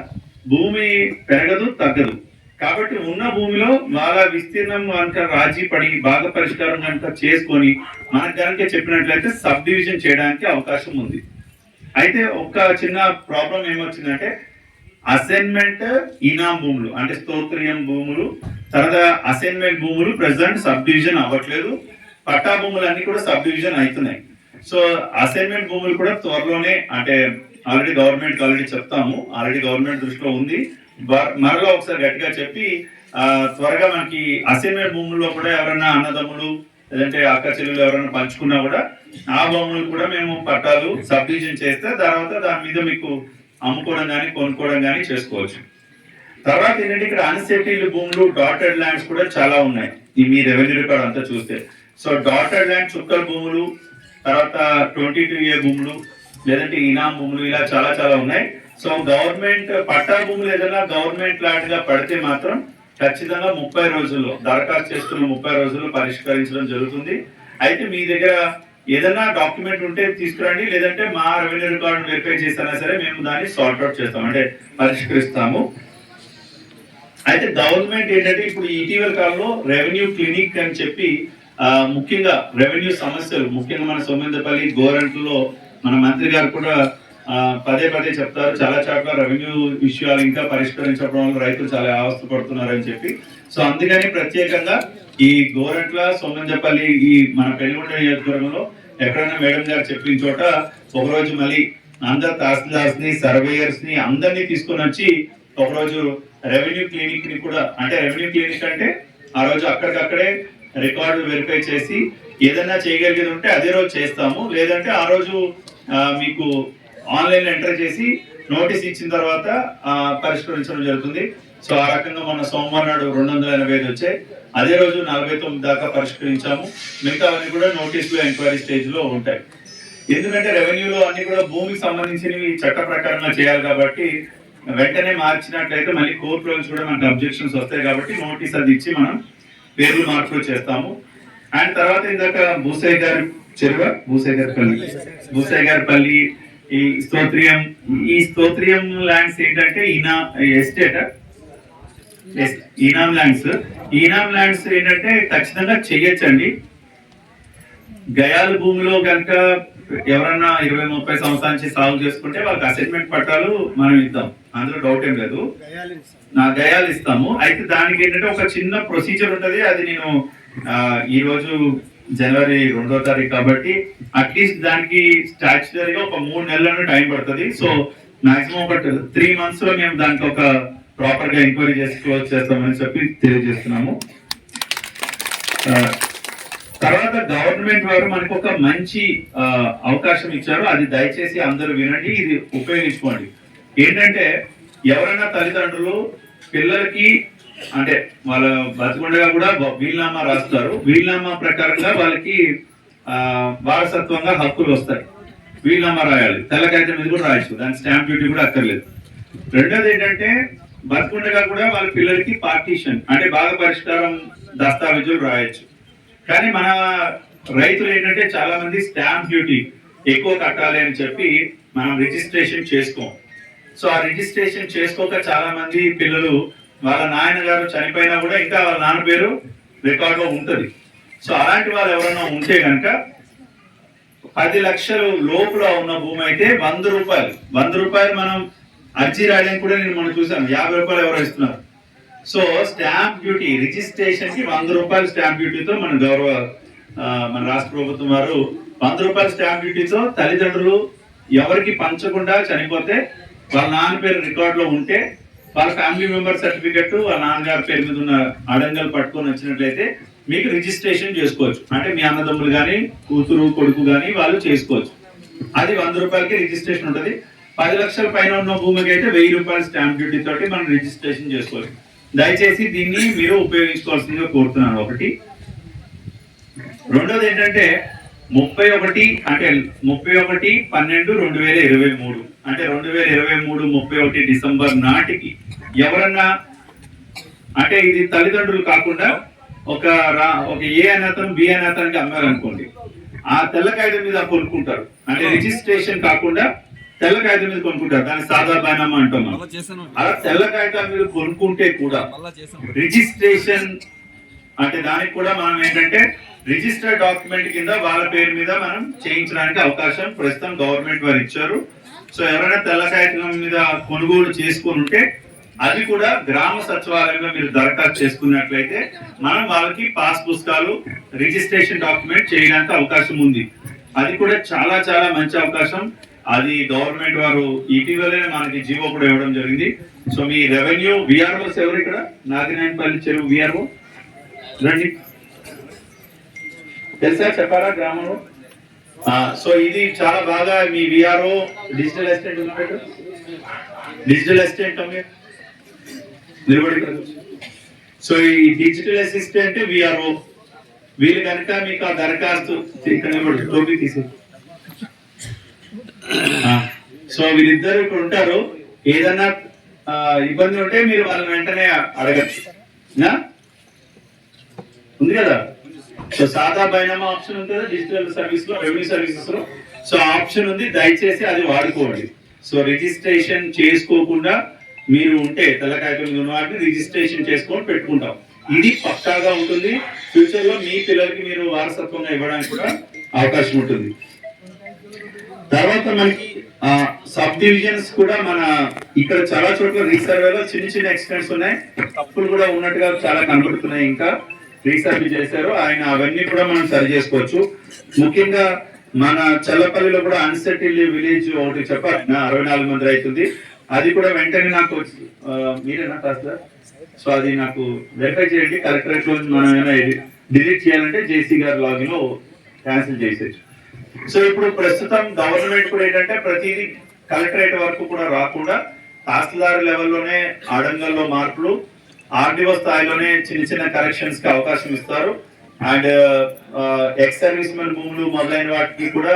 [SPEAKER 6] భూమి పెరగదు తగ్గదు. కాబట్టి ఉన్న భూమిలో వాళ్ళ విస్తీర్ణం కనుక రాజీ పడి బాగా పరిష్కారం కనుక చేసుకొని మనకు కనుక చెప్పినట్లయితే సబ్ డివిజన్ చేయడానికి అవకాశం ఉంది. అయితే ఒక చిన్న ప్రాబ్లం ఏమొచ్చిందంటే అసైన్మెంట్ ఇనాం భూములు అంటే స్తోత్రియం భూములు, తర్వాత అసైన్మెంట్ భూములు ప్రెసెంట్ సబ్ డివిజన్ అవ్వట్లేదు, పట్టా భూములు అన్ని కూడా సబ్ డివిజన్ అవుతున్నాయి. సో అసైన్మెంట్ భూములు కూడా త్వరలోనే అంటే ఆల్రెడీ చెప్తాము, ఆల్రెడీ గవర్నమెంట్ దృష్టిలో ఉంది. మరలా ఒకసారి గట్టిగా చెప్పి త్వరగా మనకి అసైన్మెంట్ భూముల్లో కూడా ఎవరైనా అన్నదమ్ములు లేదంటే అక్క చెల్లెలు ఎవరైనా పంచుకున్నా కూడా ఆ భూములు కూడా మేము పట్టాలు సబ్ డివిజన్ చేస్తే తర్వాత దాని మీద మీకు అమ్ముకోవడం కానీ కొనుక్కోవడం కానీ చేసుకోవచ్చు. తర్వాత ఏంటంటే ఇక్కడ అన్సెటిల్డ్ భూములు డాటెడ్ ల్యాండ్స్ కూడా చాలా ఉన్నాయి ఈ మీ రెవెన్యూ రికార్డ్ అంతా చూస్తే. సో డాటెడ్ ల్యాండ్ చుక్కల భూములు, తర్వాత 22 year భూములు లేదంటే ఇనాం భూములు ఇలా చాలా ఉన్నాయి. సో గవర్నమెంట్ పట్టా భూములు ఏదైనా గవర్నమెంట్ ల్యాండ్ గా పడితే మాత్రం ఖచ్చితంగా 30 రోజుల్లో దరఖాస్తు చేసుకున్న 30 రోజుల్లో పరిష్కరించడం జరుగుతుంది. అయితే మీ దగ్గర ఏదైనా డాక్యుమెంట్ ఉంటే తీసుకురండి, లేదంటే మా రెవెన్యూ రికార్డు వెరిఫై చేసినా సరే మేము దాన్ని సార్ట్ అవుట్ చేస్తాం అంటే పరిష్కరిస్తాము. అయితే గవర్నమెంట్ ఏంటంటే ఇప్పుడు ఇటీవల కాలంలో రెవెన్యూ క్లినిక్ అని చెప్పి ముఖ్యంగా రెవెన్యూ సమస్యలు ముఖ్యంగా మన సోమేంద్రపల్లి గోరంట్లో మన మంత్రి గారు కూడా పదే చెప్తారు, చాలా చోట్ల రెవెన్యూ విషయాలు ఇంకా పరిష్కరించడం వల్ల రైతులు చాలా అవస్థ పడుతున్నారని చెప్పి. సో అందుకని ప్రత్యేకంగా ఈ గోరంట్ల సోమేంద్రపల్లి ఈ మన పెనుగొండ నియోజకవర్గంలో ఎక్కడైనా మేడం గారు చెప్పిన చోట ఒకరోజు మళ్ళీ అందరు తహసీల్దార్స్ ని సర్వేయర్స్ ని అందరినీ తీసుకొని వచ్చి ఒకరోజు రెవెన్యూ క్లినిక్ ని కూడా అంటే రెవెన్యూ క్లినిక్ అంటే ఆ రోజు అక్కడికక్కడే రికార్డు వెరిఫై చేసి ఏదైనా చేయగలిగేది ఉంటే అదే రోజు చేస్తాము, లేదంటే ఆ రోజు మీకు ఆన్లైన్ ఎంటర్ చేసి నోటీస్ ఇచ్చిన తర్వాత పరిష్కరించడం జరుగుతుంది. సో ఆ రకంగా మన సోమవారం నాడు 285 వచ్చాయి, అదే రోజు 49 దాకా పరిష్కరించాము. మిగతావన్నీ కూడా నోటీసులు ఎంక్వైరీ స్టేజ్ లో ఉంటాయి. ఎందుకంటే రెవెన్యూలో అన్ని కూడా భూమికి సంబంధించినవి చట్ట ప్రకారంగా చేయాలి కాబట్టి వెంటనే మార్చినట్లయితే మళ్ళీ కోర్టులో కూడా మనకు అబ్జెక్షన్స్ వస్తాయి కాబట్టి నోటీస్ అది ఇచ్చి మనం పేర్లు మార్పులు చేస్తాము. అండ్ తర్వాత ఇందాక భూసయ్య గారి పల్లి ఈ స్తోత్రియం ల్యాండ్స్ ఏంటంటే ఈనాం ల్యాండ్స్ ఏంటంటే ఖచ్చితంగా చెయ్యొచ్చండి. గయాల భూమిలో కనుక ఎవరన్నా 20-30 సంవత్సరాల నుంచి సాగు చేసుకుంటే వాళ్ళకి అసెస్మెంట్ పట్టాలు మనం ఇద్దాం, అందులో డౌట్ ఏం లేదు, గయాలు ఇస్తాము. అయితే దానికి ఏంటంటే ఒక చిన్న ప్రొసీజర్ ఉంటది, అది నేను ఈ రోజు జనవరి 2వ తారీఖు కాబట్టి అట్లీస్ట్ దానికి స్టాచ్యుటరీగా ఒక 3 నెలలను టైం పడుతుంది. సో మాక్సిమం ఒక 3 months లో మేము దానికి ఒక ప్రాపర్ గా ఎంక్వైరీ చేసి క్లోజ్ చేస్తామని చెప్పి తెలియజేస్తున్నాము. తర్వాత గవర్నమెంట్ వారు మనకు ఒక మంచి అవకాశం ఇచ్చారు, అది దయచేసి అందరూ వినండి, ఇది ఉపయోగించుకోండి. ఏంటంటే ఎవరైనా తల్లిదండ్రులు పిల్లలకి అంటే వాళ్ళ బతికుండగా కూడా వీలునామా రాస్తారు, వీలునామా ప్రకారంగా వాళ్ళకి వారసత్వంగా హక్కులు వస్తాయి. వీలునామా రాయాలి, తెల్లకాగితం మీద కూడా రాయొచ్చు, దాని స్టాంప్ డ్యూటీ కూడా అక్కర్లేదు. రెండోది ఏంటంటే బతికుండగా కూడా వాళ్ళ పిల్లలకి పార్టీషన్ అంటే బాగా పరిష్కారం దస్తావేజులు రాయొచ్చు. కానీ మన రైతులు ఏంటంటే చాలా మంది స్టాంప్ డ్యూటీ ఎక్కువ కట్టాలి అని చెప్పి మనం రిజిస్ట్రేషన్ చేసుకోం. సో ఆ రిజిస్ట్రేషన్ చేసుకోక చాలా మంది పిల్లలు వాళ్ళ నాయనగారు చనిపోయినా కూడా ఇంకా వాళ్ళ నాన్న పేరు రికార్డులో ఉంటుంది. సో అలాంటి వాళ్ళు ఎవరైనా ఉంటే కనుక 10 లక్షల లోపల ఉన్న భూమి అయితే 100 రూపాయలు మనం అర్జీ రాయడానికి కూడా నేను మనం చూసాను, 50 రూపాయలు ఎవరో ఇస్తున్నారు. సో స్టాంప్ డ్యూటీ రిజిస్ట్రేషన్ కి 100 రూపాయల స్టాంప్ డ్యూటీతో మన రాష్ట్ర ప్రభుత్వం వారు 100 రూపాయల స్టాంప్ డ్యూటీతో తల్లిదండ్రులు ఎవరికి పంచకుండా చనిపోతే వాళ్ళ నాన్న పేరు రికార్డులో ఉంటే వాళ్ళ ఫ్యామిలీ మెంబర్ సర్టిఫికెట్ వాళ్ళ నాన్నగారి పేరు మీద ఉన్న అడంగలు పట్టుకొని వచ్చినట్లయితే మీకు రిజిస్ట్రేషన్ చేసుకోవచ్చు. అంటే మీ అన్నదమ్ములు కానీ కూతురు కొడుకు కానీ వాళ్ళు చేసుకోవచ్చు. అది 100 రూపాయలకి రిజిస్ట్రేషన్ ఉంటుంది. 10 లక్షల పైన ఉన్న భూమికి అయితే 1000 రూపాయల స్టాంప్ డ్యూటీ తోటి మనం రిజిస్ట్రేషన్ చేసుకోవచ్చు. దయచేసి దీన్ని మీరు ఉపయోగించుకోవాల్సిందిగా కోరుతున్నాను. ఒకటి. రెండోది ఏంటంటే 31/12/2023 అంటే 2023 31 డిసెంబర్ నాటికి ఎవరన్నా అంటే ఇది తల్లిదండ్రులు కాకుండా ఒక ఏ అనాథం బి అనాథానికి అమ్మారనుకోండి, ఆ తెల్ల కాగితం మీద కొనుక్కుంటారు. అంటే రిజిస్ట్రేషన్ కాకుండా తెల్ల కాగితం మీద కొనుక్కుంటారు, దాన్ని సాదా బైనామా అంటాం మనం. అలా తెల్ల కాగితం మీద కొనుక్కుంటే కూడా రిజిస్ట్రేషన్ అంటే దానికి కూడా మనం ఏంటంటే రిజిస్టర్డ్ డాక్యుమెంట్ కింద వాళ్ళ పేరు మీద మనం చేయించడానికి అవకాశం ప్రస్తుతం గవర్నమెంట్ వారు ఇచ్చారు. సో ఎవరైనా తెల్ల కాగితం మీద కొనుగోలు చేసుకొని ఉంటే అది కూడా గ్రామ సచివాలయంలో మీరు దరఖాస్తు చేసుకున్నట్లయితే మనం వాళ్ళకి పాస్ పుస్తకాలు రిజిస్ట్రేషన్ డాక్యుమెంట్ చేయడానికి అవకాశం ఉంది. అది కూడా చాలా చాలా మంచి అవకాశం. అది గవర్నమెంట్ వారు ఇటీవలే మనకి జీవో కూడా ఇవ్వడం జరిగింది. సో మీ రెవెన్యూ విఆర్ఓస్ ఎవరు ఇక్కడ నాగినేనిపల్లి చెరువు విఆర్ఓ రండి, తెలుసా చెప్పారా గ్రామంలో? సో ఇది చాలా బాగా మీ విఆర్ఓ డిజిటల్ అసిస్టెంట్ ఉన్నాడు, డిజిటల్ అసిస్టెంట్ నిలబడి. సో ఈ డిజిటల్ అసిస్టెంట్ విఆర్ఓ వీళ్ళు కనుక మీకు ఆ దరఖాస్తు ఇక్కడ టోపీ తీసి, సో వీళ్ళిద్దరు ఇక్కడ ఉంటారు. ఏదన్నా ఇబ్బంది ఉంటే మీరు వాళ్ళని వెంటనే అడగచ్చు, ఉంది కదా. సో సాదా బైనామా ఆప్షన్ ఉంది కదా డిజిటల్ సర్వీస్ లో, రెవెన్యూ సర్వీసెస్ లో. సో ఆప్షన్ ఉంది, దయచేసి అది వాడుకోండి. సో రిజిస్ట్రేషన్ చేసుకోకుండా మీరు ఉంటే తెల్లకాయలు ఉన్న వాటిని రిజిస్ట్రేషన్ చేసుకొని పెట్టుకుంటాం. ఇది పక్కాగా ఉంటుంది. ఫ్యూచర్ లో మీ పిల్లలకి మీరు వారసత్వంగా ఇవ్వడానికి కూడా అవకాశం ఉంటుంది. తర్వాత మనకి సబ్ డివిజన్స్ కూడా మన ఇక్కడ చాలా చోట్ల రీసర్వేలో చిన్న చిన్న యాక్సిడెంట్స్ ఉన్నాయి, తప్పులు కూడా ఉన్నట్టుగా చాలా కనబడుతున్నాయి. ఇంకా రీసర్వే చేశారు ఆయన, అవన్నీ కూడా మనం సరి చేసుకోవచ్చు. ముఖ్యంగా మన చల్లపల్లిలో కూడా అన్సెటిల్డ్ విలేజ్ ఒకటి చెప్పారు, 64 మంది రైతుంది. అది కూడా వెంటనే నాకు మీరేనా కాస్త, సో అది నాకు వెరిఫై చేయండి. కలెక్టరేట్ లో మనం ఏమైనా డిలీట్ చేయాలంటే జేసీ గారి లాగిన్ లో క్యాన్సిల్ చేసేచ్చు. సో ఇప్పుడు ప్రస్తుతం గవర్నమెంట్ కూడా ఏంటంటే ప్రతిదీ కలెక్టరేట్ వరకు కూడా రాకుండా తహసీల్దార్ లెవెల్లోనే అడంగల్లో మార్పులు, ఆర్డీఓ స్థాయిలోనే చిన్న చిన్న కరెక్షన్స్ కి అవకాశం ఇస్తారు. అండ్ ఎక్స్ సర్వీస్ మెన్ భూములు మొదలైన వాటికి కూడా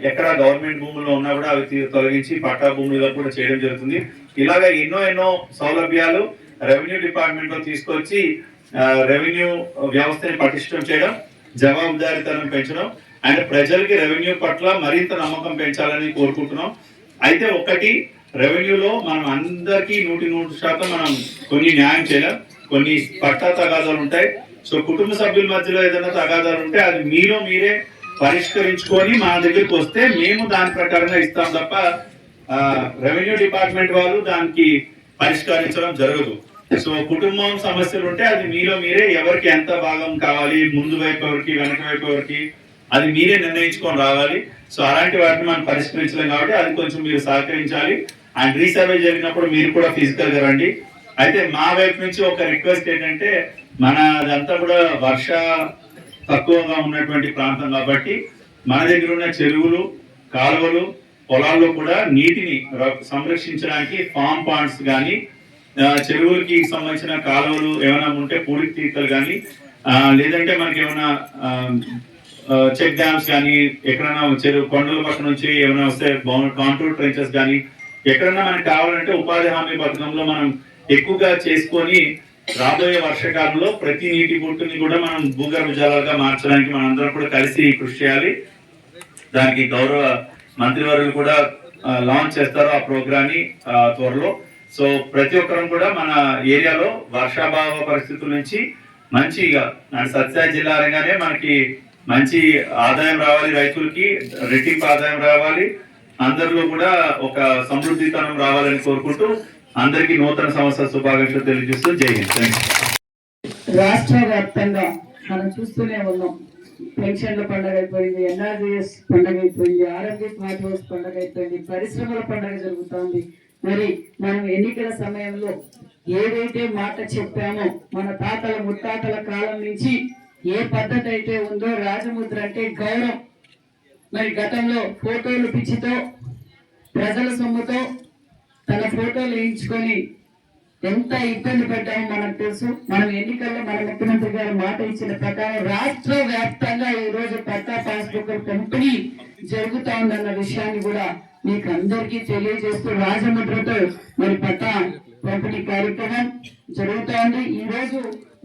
[SPEAKER 6] ఎక్కడ గవర్నమెంట్ భూముల్లో ఉన్నా కూడా అవి తొలగించి పట్టా భూములుగా కూడా చేయడం జరుగుతుంది. ఇలాగా ఎన్నో సౌలభ్యాలు రెవెన్యూ డిపార్ట్మెంట్ లో తీసుకొచ్చి రెవెన్యూ వ్యవస్థని పటిష్టం చేయడం, జవాబుదారీతనం పెంచడం అండ్ ప్రజలకి రెవెన్యూ పట్ల మరింత నమ్మకం పెంచాలని కోరుకుంటున్నాం. అయితే ఒకటి, రెవెన్యూలో మనం అందరికీ 100% మనం కొన్ని న్యాయం చేయలేం, కొన్ని పట్టా తగాదాలు ఉంటాయి. సో కుటుంబ సభ్యుల మధ్యలో ఏదైనా తగాదాలు ఉంటే అది మీరే పరిష్కరించుకొని మన దగ్గరికి వస్తే మేము దాని ప్రకారంగా ఇస్తాం తప్ప రెవెన్యూ డిపార్ట్మెంట్ వాళ్ళు దానికి పరిష్కరించడం జరగదు. సో కుటుంబం సమస్యలు ఉంటే అది మీరే ఎవరికి ఎంత భాగం కావాలి, ముందు వైపు ఎవరికి వెనక వైపు ఎవరికి, అది మీరే నిర్ణయించుకొని రావాలి. సో అలాంటి వాటిని మనం పరిష్కరించలేం కాబట్టి అది కొంచెం మీరు సహకరించాలి. అండ్ రీసర్వే జరిగినప్పుడు మీరు కూడా ఫిజికల్ గా రండి. అయితే మా వైపు నుంచి ఒక రిక్వెస్ట్ ఏంటంటే, మన అదంతా కూడా వర్ష తక్కువగా ఉన్నటువంటి ప్రాంతం కాబట్టి మన దగ్గర ఉన్న చెరువులు, కాలువలు, పొలాల్లో కూడా నీటిని సంరక్షించడానికి ఫామ్ పాండ్స్ కానీ, చెరువులకి సంబంధించిన కాలువలు ఏమైనా ఉంటే పూడికి తీతలు కానీ, లేదంటే మనకి ఏమైనా చెక్ డ్యామ్స్ కానీ, ఎక్కడైనా చెరువు కొండల పక్క నుంచి ఏమైనా వస్తే కాంటూర్ ట్రెంచెస్ కానీ ఎక్కడన్నా మనకు కావాలంటే ఉపాధి హామీ పథకంలో మనం ఎక్కువగా చేసుకొని రాబోయే వర్షకాలంలో ప్రతి నీటి బొట్టుని కూడా మనం భూగర్భ జలాలుగా మార్చడానికి మనందరం కూడా కలిసి కృషి చేయాలి. దానికి గౌరవ మంత్రివర్యులు కూడా లాంచ్ చేస్తారు ఆ ప్రోగ్రామ్ ని త్వరలో. సో ప్రతి ఒక్కరం కూడా మన ఏరియాలో వర్షాభావ పరిస్థితుల నుంచి మంచిగా సత్యసాయి జిల్లా అనగానే మనకి మంచి ఆదాయం రావాలి, రైతులకి రెట్టింపు ఆదాయం రావాలి, అందరిలో కూడా ఒక సమృద్ధితనం రావాలని కోరుకుంటూ అందరికీ నూతన సంవత్సర శుభాకాంక్షలు తెలియజేస్తూ జై హింద్.
[SPEAKER 7] రాష్ట్ర వ్యాప్తంగా మనం చూస్తూనే ఉన్నాం. పెన్షన్ల పండుగ అయిపోయింది, ఎన్ఆర్జీఎస్ పండుగ అయిపోయింది, ఆరోగ్య స్మార్ట్ హౌస్ పండుగ అయిపోయింది, పరిశ్రమల పండుగ జరుగుతోంది. మరి మనం ఎన్నికల సమయంలో ఏదైతే మాట చెప్పామో, మన తాతల ముత్తాతల కాలం నుంచి ఏ పద్ధతి అయితే ఉందో, రాజముద్ర అంటే గౌరవం. మరి గతంలో ఫోటోలు పిచ్చితో, ప్రజల సొమ్ముతో తన ఫోటోలు వేయించుకొని ఎంత ఇబ్బంది పడ్డామో మనకు తెలుసు. మనం ఎన్నికల్లో మన ముఖ్యమంత్రి గారు మాట ఇచ్చిన ప్రకారం రాష్ట్ర వ్యాప్తంగా ఈ రోజు పట్టా పాస్బుక్ పంపిణీ జరుగుతా ఉందన్న విషయాన్ని కూడా మీకు అందరికీ తెలియజేస్తూ రాజముద్రతో మరి పట్టా పంపిణీ కార్యక్రమం జరుగుతూ ఉంది. ఈ రోజు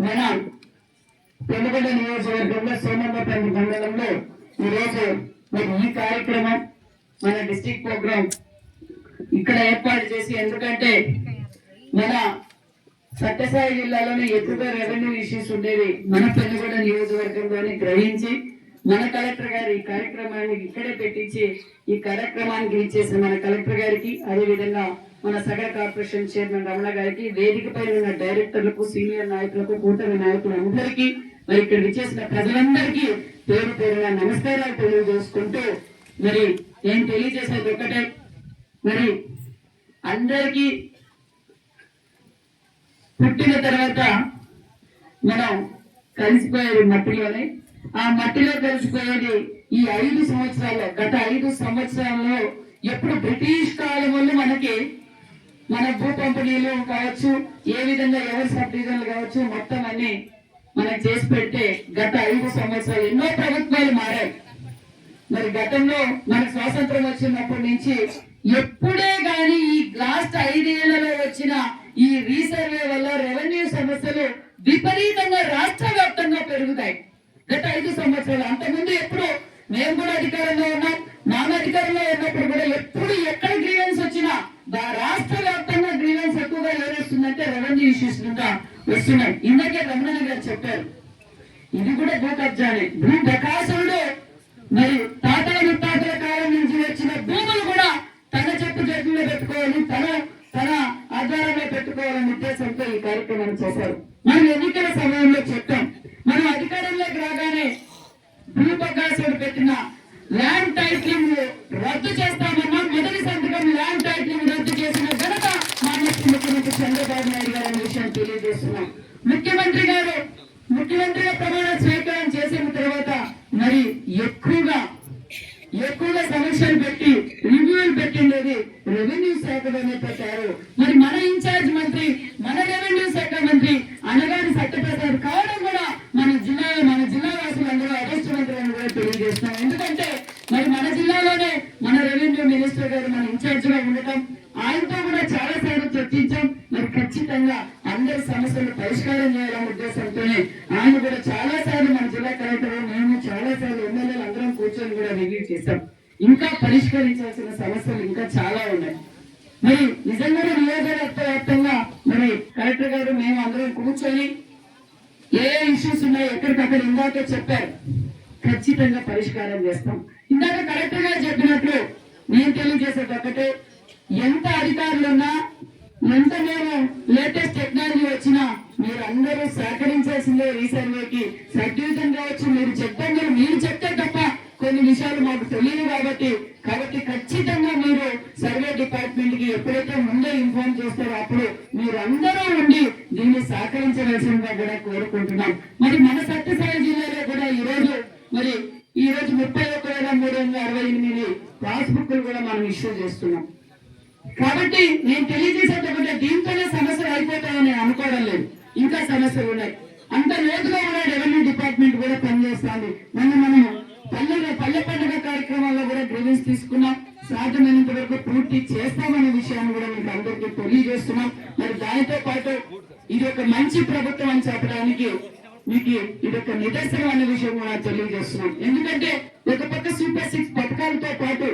[SPEAKER 7] మన పెనుగొండ నియోజకవర్గంలో సోమన్నపల్లి మండలంలో ఈ రోజు మరి ఈ కార్యక్రమం మన డిస్ట్రిక్ట్ ప్రోగ్రామ్ ఇక్కడ ఏర్పాటు చేసి, ఎందుకంటే మన సత్యసాయి జిల్లాలోనే ఎక్కువగా రెవెన్యూ ఇష్యూస్ ఉండేవి మన పెనుగొండ నియోజకవర్గంలోనే గ్రహించి మన కలెక్టర్ గారు ఈ కార్యక్రమాన్ని ఇక్కడే పెట్టించి ఈ కార్యక్రమానికి ఇచ్చేసిన మన కలెక్టర్ గారికి, అదేవిధంగా మన సగర కార్పొరేషన్ చైర్మన్ రమణ గారికి, వేదిక పైన ఉన్న డైరెక్టర్లకు, సీనియర్ నాయకులకు, కూటమి నాయకులందరికీ, మరి ఇక్కడ విచ్చేసిన ప్రజలందరికీ పేరు పేరుగా నమస్కారాలు తెలియజేసుకుంటూ, మరి నేను తెలియజేసేది ఒకటే, మరి అందరికీ పుట్టిన తర్వాత మనం కలిసిపోయేది మట్టిలోనే. ఆ మట్టిలో కలిసిపోయేది ఈ 5 సంవత్సరాల్లో, గత 5 సంవత్సరాల్లో ఎప్పుడు బ్రిటిష్ కాలం వల్ల మనకి మన భూ పంపిణీలు కావచ్చు, ఏ విధంగా ఎవరి సబ్ డివిజన్లు కావచ్చు, మొత్తం అన్ని మనకి చేసి పెడితే గత 5 సంవత్సరాలు ఎన్నో ప్రభుత్వాలు మారాయి. మరి గతంలో మన స్వాతంత్రం వచ్చినప్పటి నుంచి ఎప్పుడే గాని ఈ లాస్ట్ 5 ఏళ్లలో వచ్చిన ఈ రీసర్వే వల్ల రెవెన్యూ సమస్యలు విపరీతంగా రాష్ట్ర వ్యాప్తంగా పెరుగుతాయి. గత 5 సంవత్సరాలు, అంతకుముందు ఎప్పుడు మేము కూడా అధికారంలో ఉన్నాం, నాన్న అధికారంలో ఉన్నప్పుడు కూడా ఎప్పుడు ఎక్కడ గ్రీవెన్స్ వచ్చినా రాష్ట్ర వ్యాప్తంగా గ్రీవెన్స్ ఎక్కువగా ఏరేస్తుందంటే రెవెన్యూ ఇష్యూస్ కింద వస్తున్నాయి. ఇందాకే రమణ గారు చెప్పారు, ఇది కూడా భూ కబ్జానే. భూ బకాసురుడు మరి తాతల ముత్తాతల కాలం నుంచి వచ్చిన భూములు కూడా తన చెప్పు చేతుల్లో పెట్టుకోవాలి, తన ఆధారంలో పెట్టుకోవాలనే ఉద్దేశంతో ఈ కార్యక్రమం చేశారు. మనం ఎన్నికల సమయంలో చెప్పాం, మనం అధికారంలోకి రాగానే భూ బకాసురుడు పెట్టిన ల్యాండ్ టైటిలింగ్ రద్దు చేస్తామన్నా మొదటి సంతకం ల్యాండ్ టైటిలింగ్ రద్దు చేసిన ఘనత మా ముఖ్యమంత్రి చంద్రబాబు నాయుడు గారు అనే విషయం తెలియజేస్తున్నాం. ముఖ్యమంత్రిగా ప్రమాణ స్వీకారం చేసిన తర్వాత మరి ఎక్కువగా సమీక్షలు పెట్టి రివ్యూలు పెట్టిండేది రెవెన్యూ శాఖలోనే పెట్టారు. మరి మన ఇన్ఛార్జ్ మంత్రి, మన రెవెన్యూ శాఖ మంత్రి అనగాని సత్యప్రసాద్ కావడం కూడా మన జిల్లా వాసులందరూ అదృష్టవంతులను కూడా తెలియజేస్తున్నాం. ఎందుకంటే మరి మన జిల్లాలోనే మన రెవెన్యూ మినిస్టర్ గారు మన ఇన్ఛార్జ్ గా ఉండటం, ఆయనతో కూడా చాలా సార్లు చర్చించాం. మరి ఖచ్చితంగా అందరి సమస్యలు పరిష్కారం చేయాలనే ఉద్దేశంతోనే ఆయన కూడా చాలా సార్లు మన జిల్లా కలెక్టర్, మేము చాలా సార్లు ఎమ్మెల్యేలు అందరం కూర్చొని కూడా రివ్యూ చేశాం. ఇంకా పరిష్కరించాల్సిన సమస్యలు ఇంకా చాలా ఉన్నాయి. మరి నిజంగానే నియోజకవర్గ వ్యాప్తంగా మరి కలెక్టర్ గారు మేము అందరం కూర్చొని ఏ ఇష్యూస్ ఉన్నాయో ఎక్కడికక్కడ ఇందాకే చెప్పారు, ఖచ్చితంగా పరిష్కారం చేస్తాం. ఇందాక కలెక్టర్ గారు చెప్పినట్లు నేను తెలియజేసేది ఒకటే, ఎంత అధికారులున్నా, ఎంత మేము లేటెస్ట్ టెక్నాలజీ వచ్చినా మీరు అందరూ సహకరించాల్సిందే. రీసర్వేకి సబ్ డివిజన్ కావచ్చు, మీరు చెప్తే తప్ప కొన్ని విషయాలు మాకు తెలియదు కాబట్టి ఖచ్చితంగా మీరు సర్వే డిపార్ట్మెంట్ కి ఎప్పుడైతే ముందే ఇన్ఫార్మ్ చేస్తారో అప్పుడు మీరు అందరూ ఉండి దీన్ని సహకరించవలసిందిగా కూడా కోరుకుంటున్నాం. మరి మన సత్యసాయి జిల్లాలో కూడా ఈ రోజు 31,368 పాస్బుక్లు కూడా మనం ఇష్యూ చేస్తున్నాం. కాబట్టి నేను తెలియజేసేటప్పుడు దీంతోనే సమస్యలు అయిపోతాయని అనుకోవడం లేదు, ఇంకా సమస్యలు ఉన్నాయి. అంత లోతుగా కూడా రెవెన్యూ డిపార్ట్మెంట్ కూడా పనిచేస్తుంది. మనము పల్లె పండుగ కార్యక్రమాల్లో కూడా గ్రీవెన్స్ తీసుకున్నాం, సాధ్యమైనంత వరకు పూర్తి చేస్తామనే విషయాన్ని కూడా మీకు అందరికీ తెలియజేస్తున్నాం. మరి దానితో పాటు ఇది ఒక మంచి ప్రభుత్వం అని చెప్పడానికి మీకు ఇది ఒక నిదర్శనం అనే విషయం కూడా తెలియజేస్తున్నాం. ఎందుకంటే ఒక పక్క సూపర్ 6 పథకాలతో పాటు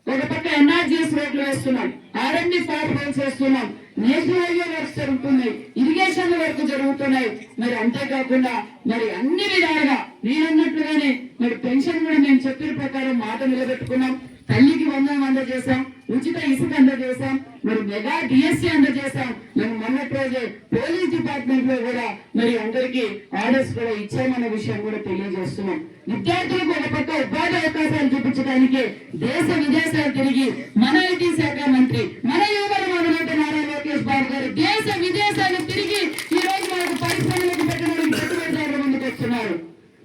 [SPEAKER 7] ఒక పక్క ఎన్ఆర్జీఎస్ రోడ్లు వేస్తున్నాం, R&D రోడ్స్ వేస్తున్నాం, నేషనల్ హైవే వర్క్స్ జరుగుతున్నాయి, ఇరిగేషన్ వర్క్ జరుగుతున్నాయి. మరి అంతేకాకుండా మరి అన్ని విధాలుగా నేనన్నట్లుగానే మరి పెన్షన్ కూడా మేము చెప్పిన ప్రకారం మాట నిలబెట్టుకున్నాం. తల్లికి 100 అందజేశాం, ఉచిత ఇసుక అందజేశాం, మరి మెగా డిఎస్సీ అందజేశాం. మేము మొన్నటి రోజే పోలీస్ డిపార్ట్మెంట్ లో కూడా మరి అందరికీ ఆర్డర్స్ కూడా ఇచ్చామన్న విషయం కూడా తెలియజేస్తున్నాం. విద్యార్థులకు ఒక పక్క ఉపాధి అవకాశాలు చూపించడానికి దేశ విదేశాలు తిరిగి మన ఐటీ శాఖ మంత్రి, మన యువకుల మొదలైతే నారా లోకేష్ బాబు గారు దేశ విదేశాలు తిరిగి ఈ రోజు మనకు పరిశ్రమలకు పెట్టడానికి పెట్టుబడిదారుల ముందుకు వస్తున్నారు.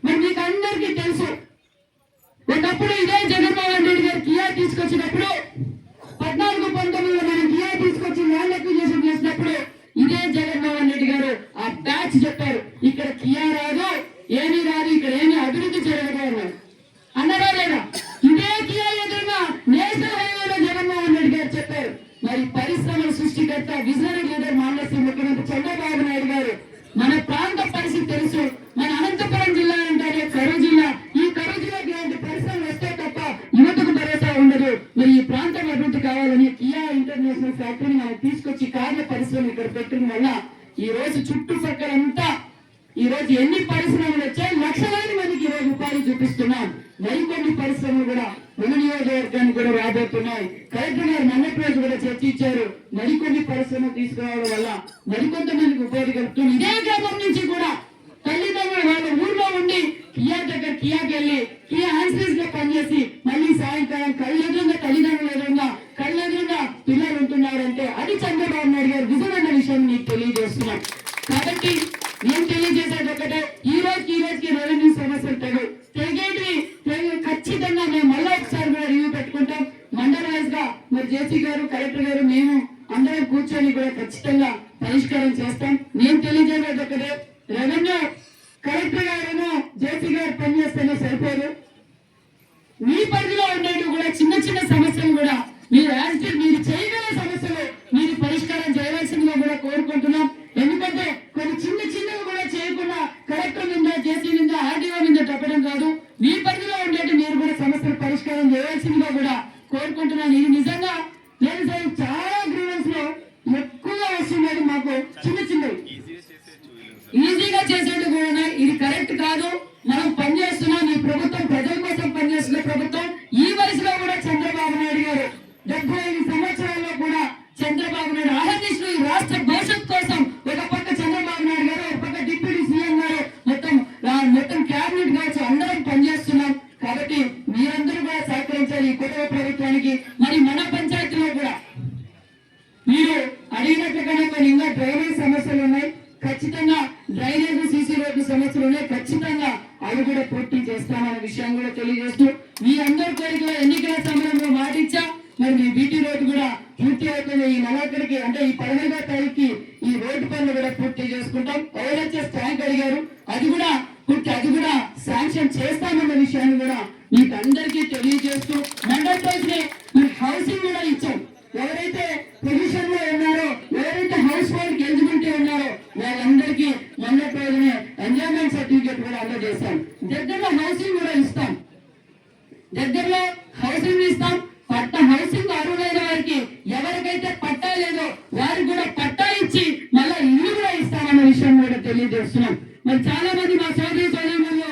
[SPEAKER 7] మరి మీకు అందరికీ తెలుసు, ఒకప్పుడు ఇదే జగన్మోహన్ రెడ్డి గారు కియా తీసుకొచ్చినప్పుడు 14-19 మనం కియా తీసుకొచ్చి ల్యాండ్ అక్విజిషన్ చేసినప్పుడు ఇదే జగన్మోహన్ రెడ్డి గారు ఆ బ్యాచ్ చెప్పారు, ఇక్కడ కియా రాదు, ఏమీ రాదు, ఇక్కడ ఏమీ అభివృద్ధి జరగదు అన్నారా లేదా? ఇదే కియా ఎదురుగా నేషనల్ హైవేలో జగన్మోహన్ రెడ్డి గారు చెప్పారు. మరి పరిశ్రమల సృష్టికర్త, విజనరీ లీడర్ మాన్యశ్రీ ముఖ్యమంత్రి చంద్రబాబు నాయుడు గారు మన ప్రాంత పరిస్థితి తెలుసు. మన అనంతపురం జిల్లా అంటారే కరూరు జిల్లా, ఈ కరూరు జిల్లాకి ఇలాంటి పరిశ్రమలు వస్తే తప్ప యువతకు భరోసా ఉండదు. మరి ఈ ప్రాంతం అభివృద్ధి కావాలని కియా ఇంటర్నేషనల్ ఫ్యాక్టరీని మనం తీసుకొచ్చి కార్ల పరిశ్రమ ఇక్కడ పెట్టడం వల్ల ఈ రోజు చుట్టుపక్కలంతా ఈ రోజు ఎన్ని పరిశ్రమలు వచ్చాయి, లక్షలాది మందికి చూపిస్తున్నాం. మరికొన్ని పరిశ్రమలు కూడా మన నియోజకవర్గానికి కూడా రాబోతున్నాయి. కలెక్టర్ గారు మొన్నటి రోజు కూడా చర్చించారు. మరికొన్ని పరిశ్రమలు తీసుకురావడం వల్ల మరికొంతమందికి ఉపాధి కలుగుతుంది. ఇదే గ్రామం నుంచి కూడా తల్లిదండ్రులు వాళ్ళ ఊర్లో ఉండి కియాకి వెళ్ళి కియా ఆన్సరీస్ లో పనిచేసి మళ్ళీ సాయంకాలం కళ్ళెదురుగా తల్లిదండ్రులు ఎదురుగా కళ్ళెదురుగా పిల్లలు ఉంటున్నారంటే అది చంద్రబాబు నాయుడు గారు విజయమైన విషయం మీకు తెలియజేస్తున్నాం. కాబట్టి నేను తెలియజేసేది ఒకటే, ఈ రోజుకి రెవెన్యూ సమస్యలు తెగేటివి ఖచ్చితంగా మేము మళ్ళీ ఒకసారి కూడా రివ్యూ పెట్టుకుంటాం. మండల వైజ్ గా మరి జేసీ గారు కలెక్టర్ గారు మేము అందరం కూర్చొని కూడా ఖచ్చితంగా పరిష్కారం చేస్తాం. నేను తెలియజేసేది ఒకటే, రెవెన్యూ కలెక్టర్ గారు జేసీ గారు పనిచేస్తేనే సరిపోదు. మీ పరిధిలో ఉండేవి కూడా చిన్న చిన్న సమస్యలు కూడా మీరు చేయగల సమస్యలు మీరు పరిష్కారం చేయవలసిందిగా కూడా కోరుకుంటున్నాం. ఎందుకంటే కొన్ని చిన్నవి కూడా చేయకుండా కలెక్టర్ మీద జేసీ మీద ఆర్డీఓ మీద చెప్పడం కాదు, మీ పరిధిలో ఉండేవి మీరు కూడా సమస్యలు పరిష్కారం చేయవలసిందిగా కూడా కోరుకుంటున్నాను. ఇది నిజంగా నేను సార్ చాలా గ్రీవెన్స్ లో ఎక్కువగా వస్తున్నది మాకు చిన్నవి ఈజీగా చేసేది కూడా ఇది కరెక్ట్ కాదు. మనం పనిచేస్తున్నాం, ఈ ప్రభుత్వం ప్రజల కోసం పనిచేస్తున్న ప్రభుత్వం. ఈ వయసులో కూడా చంద్రబాబు నాయుడు గారు 75 సంవత్సరాల్లో కూడా చంద్రబాబు నాయుడు ఆహర్నిశలు ఈ రాష్ట్ర భవిష్యత్ కోసం ఒక పక్క చంద్రబాబు నాయుడు గారు, ఒక పక్క డిప్యూటీ సీఎం గారు, మొత్తం క్యాబినెట్ కావచ్చు అందరం పనిచేస్తున్నాం. కాబట్టి మీరందరూ కూడా సహకరించాలి ఈ కుటుంబ ప్రభుత్వానికి. మరి మన పంచాయతీలో కూడా మీరు అడిగినట్లుగానే కొన్ని ఇంకా డ్రైనేజ్ సమస్యలు ఉన్నాయి. ఖచ్చితంగా డ్రైనేజ్ సీసీ రోడ్డు సమస్యలు ఉన్నాయి. ఖచ్చితంగా అవి కూడా పూర్తి చేస్తామన్న విషయం కూడా తెలియజేస్తూ, మీ అందరి కోరికలో ఎన్నికల సమయంలో మాటిచ్చా మరి మీ బీటీ రోడ్డు కూడా పూర్తి అవుతుంది. ఈ నెలాఖరికి అంటే ఈ 15వ తారీఖుకి ఈ రోడ్డు పనులు కూడా పూర్తి చేసుకుంటాం. ఓఎల్హెచ్ఎస్ ట్యాంక్ అడిగారు, అది కూడా శాంక్షన్ చేస్తామన్న విషయాన్ని కూడా మీకు అందరికీ తెలియజేస్తూ, మండల్ రోజునే హౌసింగ్ కూడా ఇచ్చాం. ఎవరైతే పొజిషన్ లో ఉన్నారో, ఎవరైతే హౌస్ హోల్డ్ ఎలిజిబిలిటీ ఉన్నారో వాళ్ళందరికీ మొన్నటి రోజునే ఎంజాయ్మెంట్ సర్టిఫికేట్ కూడా అందజేస్తాం. దగ్గరలో హౌసింగ్ ఇస్తాం. పట్ట హౌసింగ్ అర్హులైన వారికి ఎవరికైతే పట్టా లేదో వారికి కూడా పట్టా ఇచ్చి మళ్ళా ఇల్లు కూడా ఇస్తామన్న విషయం కూడా తెలియజేస్తున్నాం. మరి చాలా మంది మా సోదరులు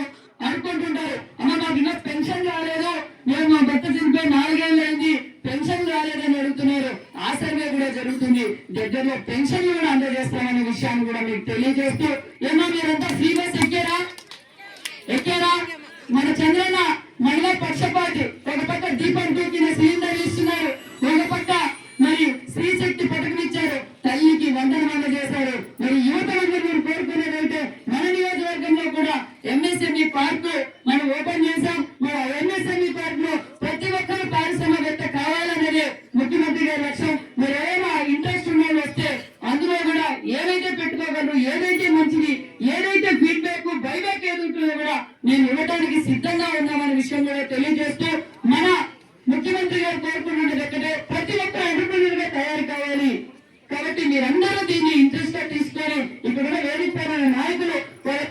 [SPEAKER 7] అనుకుంటుంటారు, అమ్మ మాకు ఇంకా పెన్షన్ రాలేదు, మేము మా భర్త చనిపోయి 4 ఏళ్ళు అయింది, పెన్షన్ రాలేదని అడుగుతున్నారు. ఆ సర్వే కూడా జరుగుతుంది. దగ్గరలో పెన్షన్లు కూడా అందజేస్తామనే విషయాన్ని కూడా మీకు తెలియజేస్తూ, ఏమో మీరంతా ఫ్రీ బస్ ఎక్కారా? మన చంద్రన్న మహిళా పక్షపాతి, ఒక పక్క దీపం తూకిన సిలిండర్లు ఇస్తున్నారు, ఒక పక్క మరి స్త్రీ శక్తి పథకం ఇచ్చారు, తల్లికి వందనం చేశారు. మరి యువతలందరూ మీరు కోరుకునేదంటే మన నియోజకవర్గంలో కూడా ఎంఎస్ఎంఈ పార్క్ మనం ఓపెన్ చేశాం. మన ఎంఎస్ఎంఈ పార్క్ లో ప్రతి ఒక్కరు పారిశ్రామికవేత్త కావాలనేది ముఖ్యమంత్రి గారి లక్ష్యం. మరి ఏమైనా ఇంట్రెస్ట్ ఉన్న వస్తే అందులో కూడా ఏదైతే పెట్టుకోగలరు, ఏదైతే మంచిది, ఏదైతే ఫీడ్బ్యాక్ బైబ్యాక్ ఏదుంటుందో కూడా నేను ఇవ్వడానికి సిద్ధంగా ఉన్నామనే విషయం కూడా తెలియజేస్తూ, మన ముఖ్యమంత్రి గారు కోరుకున్నది ఒక్కటే, ప్రతి ఒక్కరు ఎంటర్ప్రెన్యూర్ గా తయారు కావాలి. కాబట్టి మీరందరూ దీన్ని ఇంట్రెస్ట్ గా తీసుకొని ఇక్కడ వేదిక పైన నాయకులు వాళ్ళ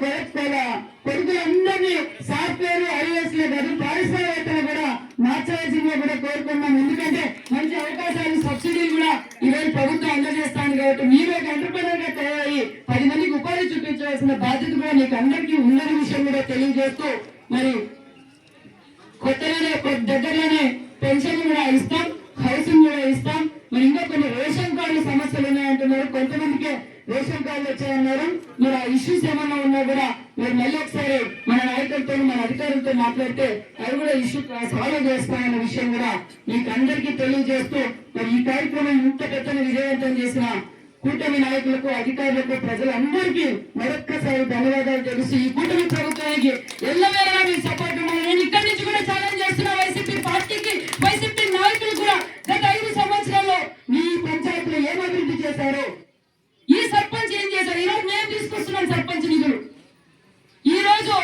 [SPEAKER 7] కొడుకులందరినీ సాఫ్ట్వేర్ ఐఏఎస్ లో కాదు పారిశ్రామికవేత్తలు కూడా మార్చవలసిందిగా కూడా కోరుకున్నాం. ఎందుకంటే మంచి అవకాశాలు, సబ్సిడీలు కూడా ఈరోజు ప్రభుత్వం అందజేస్తాను. కాబట్టి మీరు ఒక ఎంటర్ప్రెన్యూర్ గా తయారయ్యి 10 మందికి ఉపాధి చూపించవలసిన బాధ్యత కూడా మీకు అందరికీ ఉందనే విషయం కూడా తెలియజేస్తూ, మరి దగ్గరలోనే పెన్షన్ కూడా ఇస్తాం, హౌసింగ్ కూడా ఇస్తాం. మరి ఇంకా కొన్ని రేషన్ కార్డుల సమస్యలు ఉన్నాయంటున్నారు, కొంతమందికి రేషన్ కార్డులు వచ్చాయన్నారు. మరి ఆ ఇష్యూస్ ఏమన్నా ఉన్నా కూడా మీరు మళ్ళీ ఒకసారి మన నాయకులతో మన అధికారులతో మాట్లాడితే అవి కూడా ఇష్యూ సాల్వ్ చేస్తామన్న విషయం కూడా మీకు అందరికీ తెలియజేస్తూ, మరి ఈ కార్యక్రమం ఇంత పెద్దగా విజయవంతం చేసిన కూటమి నాయకులకు, అధికారులకు, ప్రజలందరికీ మరొక్కసారి ధన్యవాదాలు తెలుసు. ఈ కూటమి ప్రభుత్వానికి ఎల్లవేళలా మీ సపోర్ట్ ఉండాలి. నేను ఇక్కడి నుంచి కూడా ఛాలెంజ్ చేస్తున్నా వైసీపీ పార్టీకి, వైసీపీ నాయకులు కూడా గత 5 సంవత్సరాల్లో మీ పంచాయతీలో ఏం అభివృద్ధి చేశారు, ఈ సర్పంచ్ ఏం చేశారు? ఈరోజు మేము తీసుకొస్తున్నాం సర్పంచ్ నిధులు. ఈ రోజు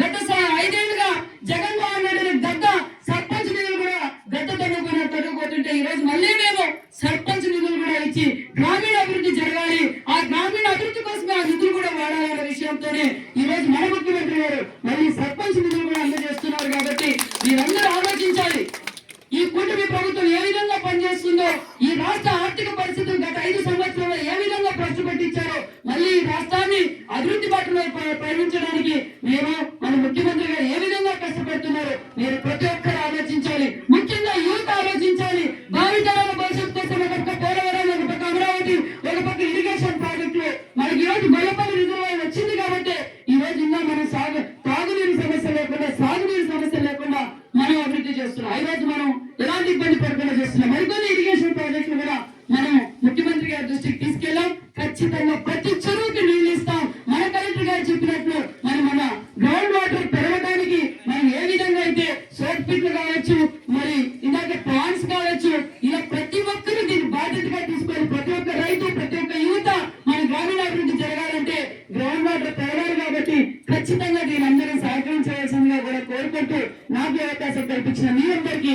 [SPEAKER 7] గత 5 ఏళ్లుగా జగన్మోహన్ రెడ్డి గత సర్పంచ్ నిధులు కూడా గత తగ్గిపోతుంటే ఈ రోజు మళ్ళీ మేము సర్పంచ్ నిధులు కూడా ఇచ్చి గ్రామీణ అభివృద్ధి జరగాలి, ఆ గ్రామీణ అభివృద్ధి కోసమే ఆ నిధులు కూడా వాడాలన్న విషయంతోనే ఈ రోజు మన ముఖ్యమంత్రి గారు మళ్ళీ సర్పంచ్ నిధులు కూడా అందజేస్తున్నారు. కాబట్టి మీరందరూ ఆలోచించాలి, ఈ కూటమి ప్రభుత్వం ఏ విధంగా పనిచేస్తుందో, ఈ రాష్ట్ర ఆర్థిక పరిస్థితులు గత 5 సంవత్సరాల్లో ఏ విధంగా ప్రశ్న పెట్టించారో, మళ్ళీ ఈ రాష్ట్రాన్ని అభివృద్ధి బాటలో ప్రయాణించడానికి మేము మన ముఖ్యమంత్రి గారు ఏ విధంగా ప్రయాసపడుతున్నారు. మీరు ప్రతి ఒక్కరు ఆలోచించాలి, ముఖ్యంగా యూత్ ఆలోచించాలి. భావితరాల భవిష్యత్తు కోసం ఒక పక్క పోలవరం, ఒక పక్క అమరావతి, ఒక పక్క ఇరిగేషన్ ప్రాజెక్టులు. మనకి ఈ రోజు గొల్లపల్లి రిజర్వాయర్ వచ్చింది కాబట్టి ఈ రోజు ఇంకా మనం తాగునీరు సమస్య లేకుండా, సాగునీరు సమస్య లేకుండా మనం అభివృద్ధి చేస్తున్నాం. ఈ రోజు మనం ఎలాంటి ఇబ్బంది పడకుండా చేస్తున్నాం. మరికొన్ని ఇరిగేషన్ ప్రాజెక్టులు కూడా మనం ముఖ్యమంత్రి గారి దృష్టికి తీసుకెళ్ళాం. ఖచ్చితంగా ప్రతి చెరువుకి నీళ్లు ఇస్తాం. మన కలెక్టర్ గారు చెప్పినట్లు మన గ్రౌండ్ వాటర్ పెరగడానికి మనం ఏ విధంగా అయితే సోప్ పిట్లు కావచ్చు, మరి ఇందాక ప్లాంట్స్ కావచ్చు, ఇలా ప్రతి ఒక్కరు దీన్ని బాధ్యతగా తీసుకొని ప్రతి ఒక్క రైతు, ప్రతి ఒక్క యువత మన గ్రామీణ అభివృద్ధి జరగాలంటే గ్రౌండ్ వాటర్ పెరగాలి. కాబట్టి ఖచ్చితంగా దీని అందరూ సహకరించవలసిందిగా కూడా కోరుకుంటూ నాకు అవకాశం కల్పించిన మీ అందరికీ